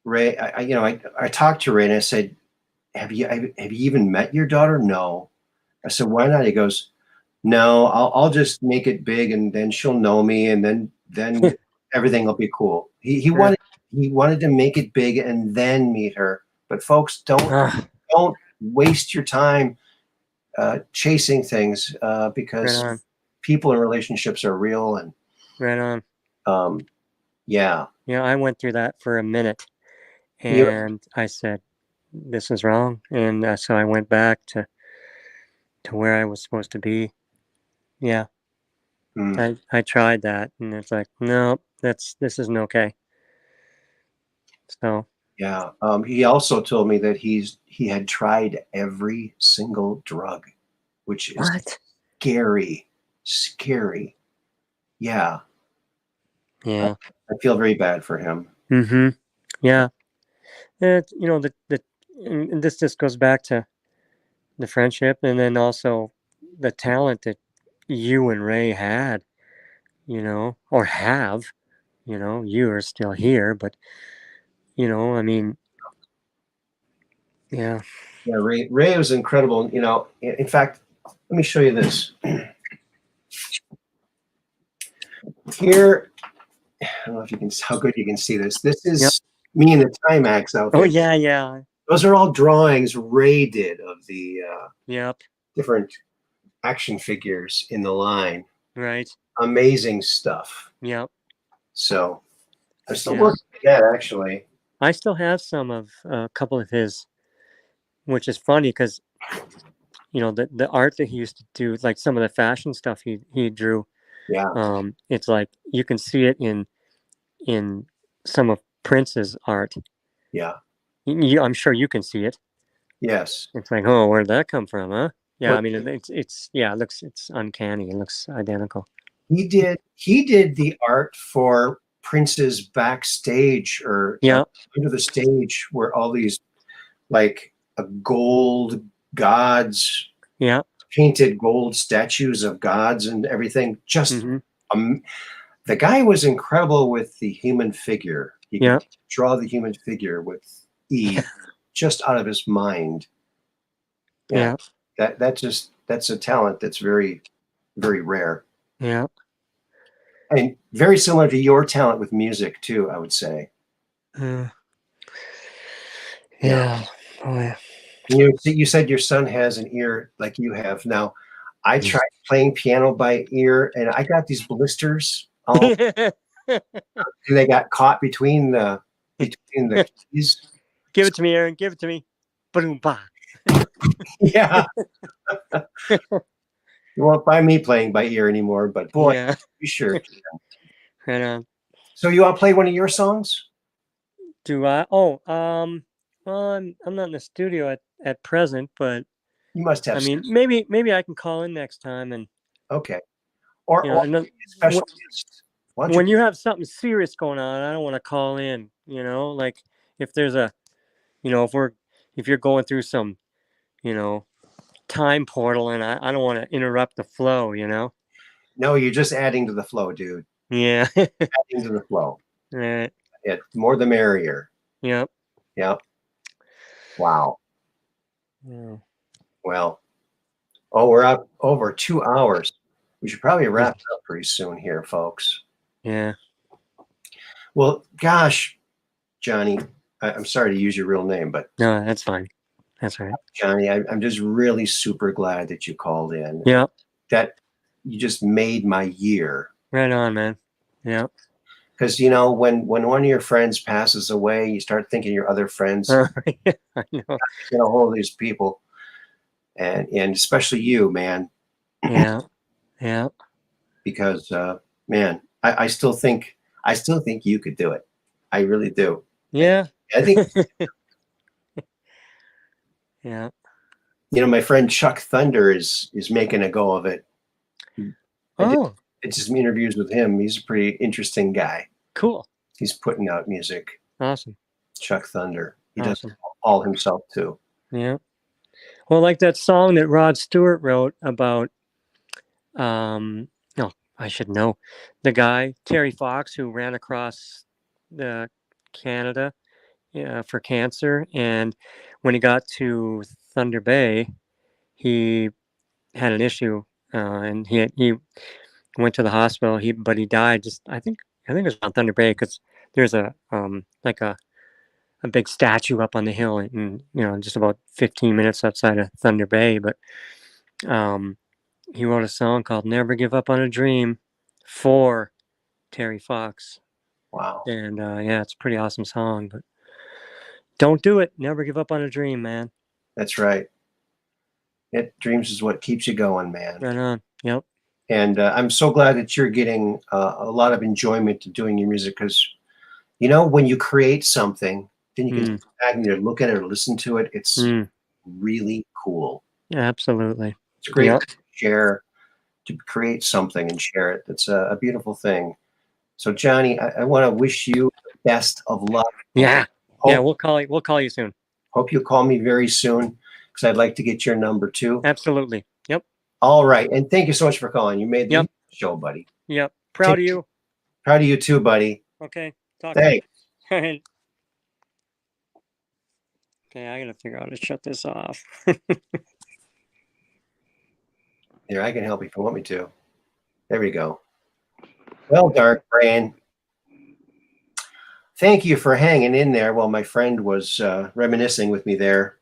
Ray, I talked to Ray and I said, have you even met your daughter? No. I said, why not? He goes, no, I'll just make it big and then she'll know me and then everything will be cool. He wanted to make it big and then meet her. But folks, don't waste your time chasing things because people in relationships are real and right on. Yeah. I went through that for a minute, and I said, this is wrong, and so I went back to where I was supposed to be. Yeah. I tried that, and it's like, no, this isn't okay. So yeah. He also told me that he had tried every single drug, which is scary. Yeah. Yeah. I feel very bad for him. Mm-hmm. Yeah. And this just goes back to the friendship, and then also the talent that you and Ray had, or have, you are still here, but I mean, yeah. Yeah, Ray was incredible. In fact, let me show you this. Here, I don't know if you can, how good you can see this. This is me in the Timex outfit. Oh yeah. Those are all drawings Ray did of the different action figures in the line. Right. Amazing stuff. Yep. So I'm still working with that, actually. I still have some of a couple of his, which is funny because the art that he used to do, like some of the fashion stuff he drew. Yeah. It's like you can see it in some of Prince's art. Yeah. I'm sure you can see it. Yes. It's like, oh, where'd that come from, huh? Yeah, well, I mean, it's uncanny. It looks identical. He did the art for Prince's backstage or under the stage where all these like gold gods, painted gold statues of gods and everything. Just the guy was incredible with the human figure. He could draw the human figure with ease, just out of his mind. Yeah. That's a talent that's very, very rare. Yeah. And very similar to your talent with music too, I would say. Yeah. Oh, yeah. You said your son has an ear like you have. Now, I tried playing piano by ear, and I got these blisters. They got caught between the keys. Give it to me, Aaron. Give it to me. Boom, bah. Yeah. You won't find me playing by ear anymore, but boy, Yeah. you sure can. Right on. So you want to play one of your songs? Do I? Oh, well, I'm not in the studio at present, but You must have. I mean, maybe I can call in next time and Okay. Or, you know, and then special guest. Why don't when you have something serious going on, I don't want to call in. You know, like if there's a, you know, if you're going through some, you know, time portal, and I don't want to interrupt the flow. You know. No, you're just adding to the flow, dude. Yeah. Adding to the flow. Right. Yeah, more the merrier. Yep. Yep. Wow. Yeah. Well, we're up over 2 hours. We should probably wrap it up pretty soon here, folks. Yeah. Well, gosh, Johnny, I'm sorry to use your real name, but No, that's fine. That's all right. Johnny, I'm just really super glad that you called in. Yeah. That you just made my year. Right on, man. Yeah. Because when one of your friends passes away, you start thinking your other friends. I know. Get a hold of these people, and especially you, man. Yeah. Yeah. Because man, I still think you could do it. I really do. Yeah. I think Yeah. my friend Chuck Thunder is making a go of it. Oh, It's just interviews with him. He's a pretty interesting guy. cool. He's putting out music. Awesome. Chuck Thunder. He Awesome. does all himself too. Yeah. Well, like that song that Rod Stewart wrote about, no, I should know, the guy Terry Fox who ran across the Canada for cancer, and when he got to Thunder Bay, he had an issue, and he went to the hospital. But he died. I think it was on Thunder Bay because there's a like a big statue up on the hill, and just about 15 minutes outside of Thunder Bay. But he wrote a song called "Never Give Up on a Dream" for Terry Fox. Wow. And yeah, it's a pretty awesome song. But don't do it. Never give up on a dream, man. That's right. Dreams is what keeps you going, man. Right on. Yep. And I'm so glad that you're getting a lot of enjoyment to doing your music because, when you create something, then you can sit back and either look at it or listen to it. It's really cool. Yeah, absolutely. It's great to share, to create something and share it. It's a beautiful thing. So, Johnny, I want to wish you the best of luck. Yeah. We'll call you soon. Hope you call me very soon because I'd like to get your number too. Absolutely. Yep. All right. And thank you so much for calling. You made the show, buddy. Yep. Proud of you. Proud of you too, buddy. Okay. Thanks. All right. Okay, I gotta figure out how to shut this off. Here, I can help you if you want me to. There we go. Well, Dark Brain, thank you for hanging in there while my friend was reminiscing with me there.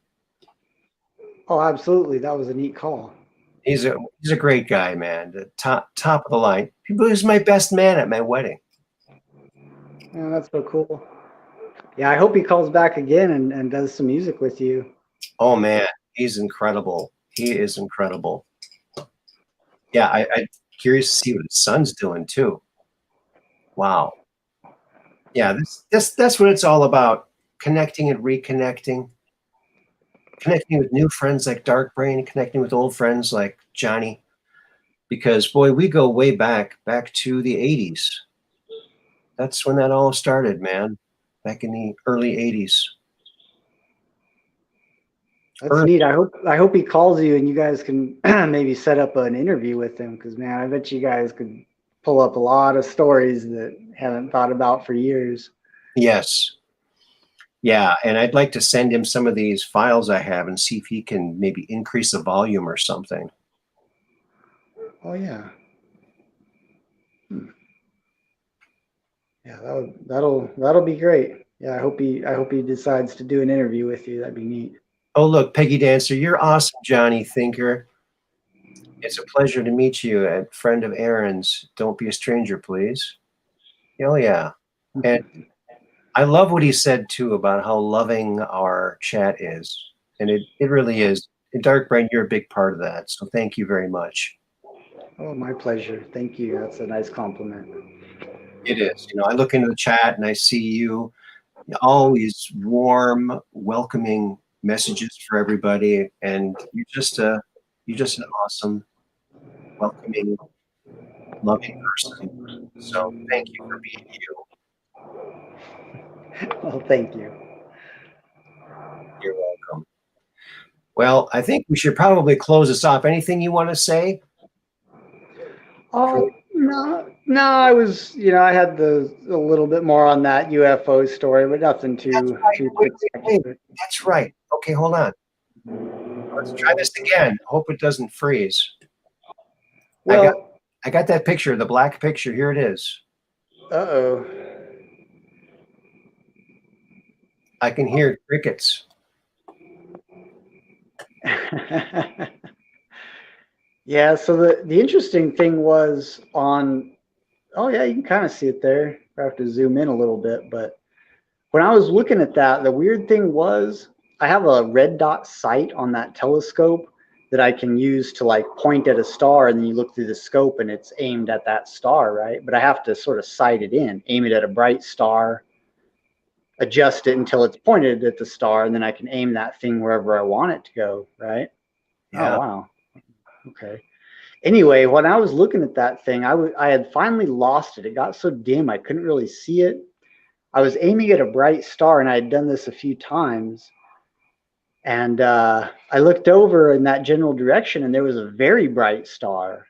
Oh, absolutely. That was a neat call. He's a great guy, man. The top of the line. He was my best man at my wedding. Yeah, that's so cool. Yeah, I hope he calls back again and does some music with you. Oh man, he's incredible. He is incredible. Yeah, I'm curious to see what his son's doing too. Wow. Yeah, that's what it's all about. Connecting and reconnecting. Connecting with new friends like Dark Brain, connecting with old friends like Johnny. Because boy, we go way back to the 80s. That's when that all started, man. Back in the early 80s. That's neat. I hope he calls you and you guys can maybe set up an interview with him because man, I bet you guys could pull up a lot of stories that haven't thought about for years. Yes. Yeah, and I'd like to send him some of these files I have and see if he can maybe increase the volume or something. Oh yeah. Yeah, that'll be great. Yeah, I hope he decides to do an interview with you. That'd be neat. Oh, look, Peggy Dancer, you're awesome, Johnny Thinker. It's a pleasure to meet you, a friend of Aaron's. Don't be a stranger, please. Oh, yeah. And I love what he said, too, about how loving our chat is. And it really is. And Dark Brain, you're a big part of that. So thank you very much. Oh, my pleasure. Thank you. That's a nice compliment. It is. You know, I look into the chat and I see you always warm, welcoming messages for everybody. And you're just an awesome, welcoming, loving person. So thank you for being you. Well, thank you. You're welcome. Well, I think we should probably close this off. Anything you want to say? Oh, no, I was, I had a little bit more on that UFO story, but nothing too Wait. spectacular. That's right. Okay, hold on. Let's try this again. Hope it doesn't freeze. Well, I got that picture, the black picture. Here it is. uh-oh. I can hear crickets. Yeah, so the interesting thing was on, oh yeah, you can kind of see it there. I have to zoom in a little bit, but when I was looking at that, the weird thing was I have a red dot sight on that telescope that I can use to like point at a star, and then you look through the scope and it's aimed at that star, right? But I have to sort of sight it in, aim it at a bright star, adjust it until it's pointed at the star, and then I can aim that thing wherever I want it to go, right? Yeah. Oh, wow. Okay. Anyway, when I was looking at that thing, I had finally lost it. It got so dim I couldn't really see it. I was aiming at a bright star, and I had done this a few times. And I looked over in that general direction, and there was a very bright star.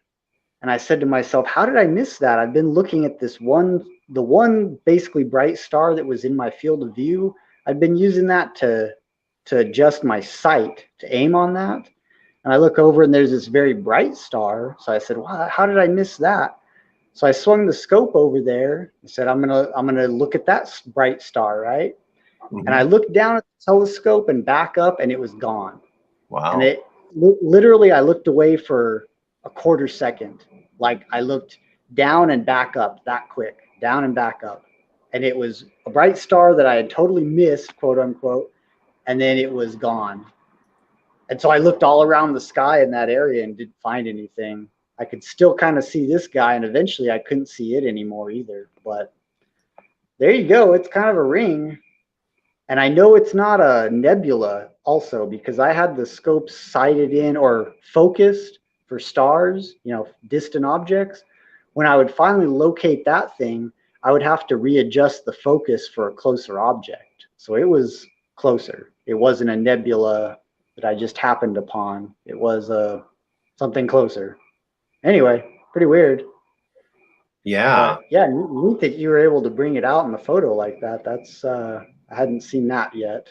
And I said to myself, how did I miss that? I've been looking at the one basically bright star that was in my field of view. I've been using that to adjust my sight, to aim on that. And I look over and there's this very bright star. So I said, wow, how did I miss that? So I swung the scope over there and said, I'm gonna look at that bright star, right? Mm-hmm. And I looked down at the telescope and back up, and it was gone. Wow. And it literally, I looked away for a quarter second. Like I looked down and back up that quick, down and back up. And it was a bright star that I had totally missed, quote unquote. And then it was gone. And so I looked all around the sky in that area and didn't find anything. I could still kind of see this guy, and eventually I couldn't see it anymore either. But there you go. It's kind of a ring. And I know it's not a nebula also, because I had the scope sighted in or focused for stars, distant objects. When I would finally locate that thing, I would have to readjust the focus for a closer object. So it was closer. It wasn't a nebula that I just happened upon. It was something closer. Anyway, pretty weird. Yeah. But yeah, neat that you were able to bring it out in the photo like that. That's I hadn't seen that yet.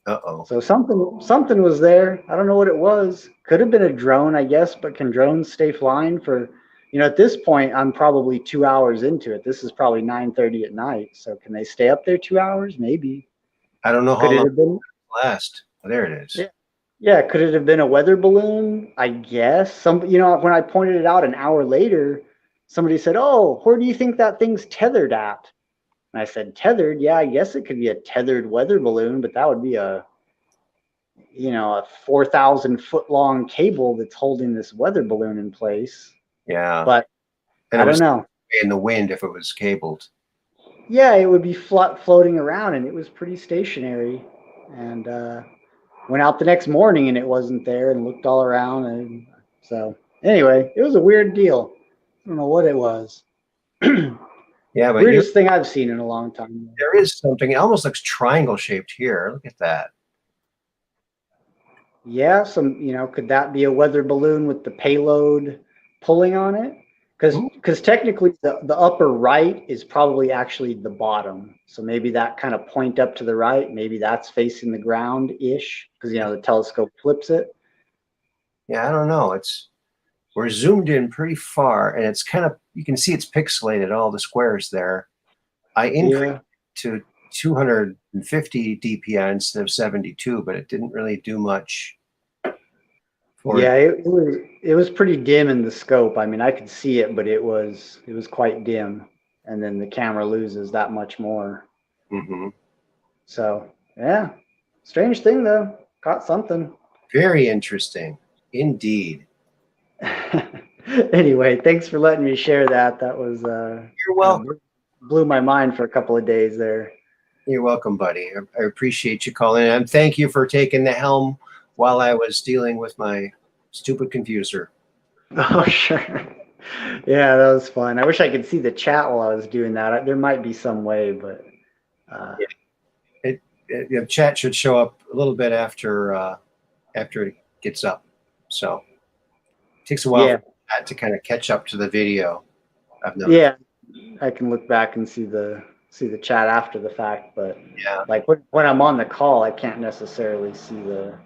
Uh-oh. So something was there. I don't know what it was. Could have been a drone, I guess, but can drones stay flying for, at this point, I'm probably 2 hours into it. This is probably 9:30 at night. So can they stay up there 2 hours? Maybe. I don't know how Could it long have been? it last. Oh, there it is. Yeah, could it have been a weather balloon? I guess. When I pointed it out an hour later, somebody said, "Oh, where do you think that thing's tethered at?" And I said, "Tethered? Yeah, I guess it could be a tethered weather balloon, but that would be a 4,000-foot long cable that's holding this weather balloon in place." Yeah. But And I don't know. In the wind if it was cabled. Yeah, it would be floating around, and it was pretty stationary. And went out the next morning, and it wasn't there, and looked all around. And so anyway, it was a weird deal. I don't know what it was. Yeah, but weirdest thing I've seen in a long time. There is something. It almost looks triangle shaped here. Look at that. Yeah, could that be a weather balloon with the payload pulling on it? Because technically the upper right is probably actually the bottom. So maybe that kind of point up to the right, maybe that's facing the ground-ish, because the telescope flips it. Yeah, I don't know. We're zoomed in pretty far, and it's kind of, you can see it's pixelated, all the squares there. I increased to 250 DPI instead of 72, but it didn't really do much. Yeah, it was pretty dim in the scope. I mean, I could see it, but it was quite dim, and then the camera loses that much more. Mm-hmm. So yeah, strange thing though. Caught something. Very interesting, indeed. Anyway, thanks for letting me share that. That was You're welcome. Blew my mind for a couple of days there. You're welcome, buddy. I appreciate you calling in, and thank you for taking the helm while I was dealing with my stupid confuser. Oh, sure. Yeah, that was fun. I wish I could see the chat while I was doing that. There might be some way, but The chat should show up a little bit after it gets up. So it takes a while for that to kind of catch up to the video. I've noticed. Yeah, I can look back and see the chat after the fact, but yeah, like when I'm on the call, I can't necessarily see the.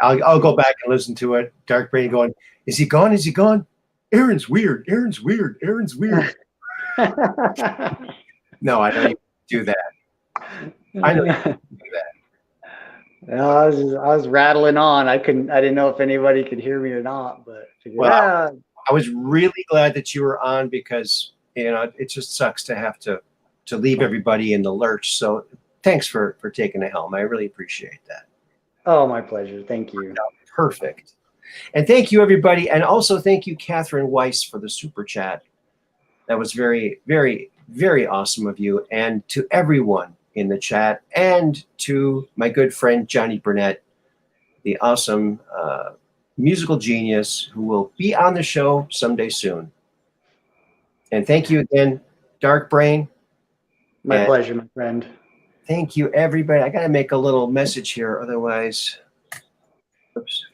I'll go back and listen to it. Dark Brain going, is he gone? Is he gone? Aaron's weird. Aaron's weird. Aaron's weird. No, I don't even do that. I know you do that. No, I was rattling on. I didn't know if anybody could hear me or not, but I was really glad that you were on because it just sucks to have to leave everybody in the lurch. So thanks for taking the helm. I really appreciate that. Oh, my pleasure. Thank you. Perfect. And thank you, everybody. And also thank you, Catherine Weiss, for the super chat. That was very, very, very awesome of you. And to everyone in the chat, and to my good friend, Johnny Burnett, the awesome musical genius who will be on the show someday soon. And thank you again, Dark Brain. My pleasure, my friend. Thank you, everybody. I got to make a little message here. Otherwise, oops.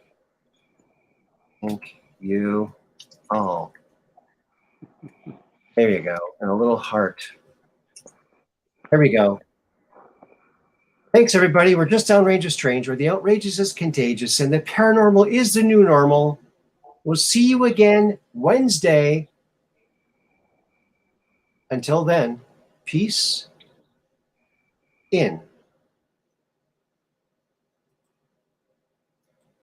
Thank you all. There you go. And a little heart. There we go. Thanks, everybody. We're just downrange is strange, where the outrageous is contagious and the paranormal is the new normal. We'll see you again Wednesday. Until then, peace in.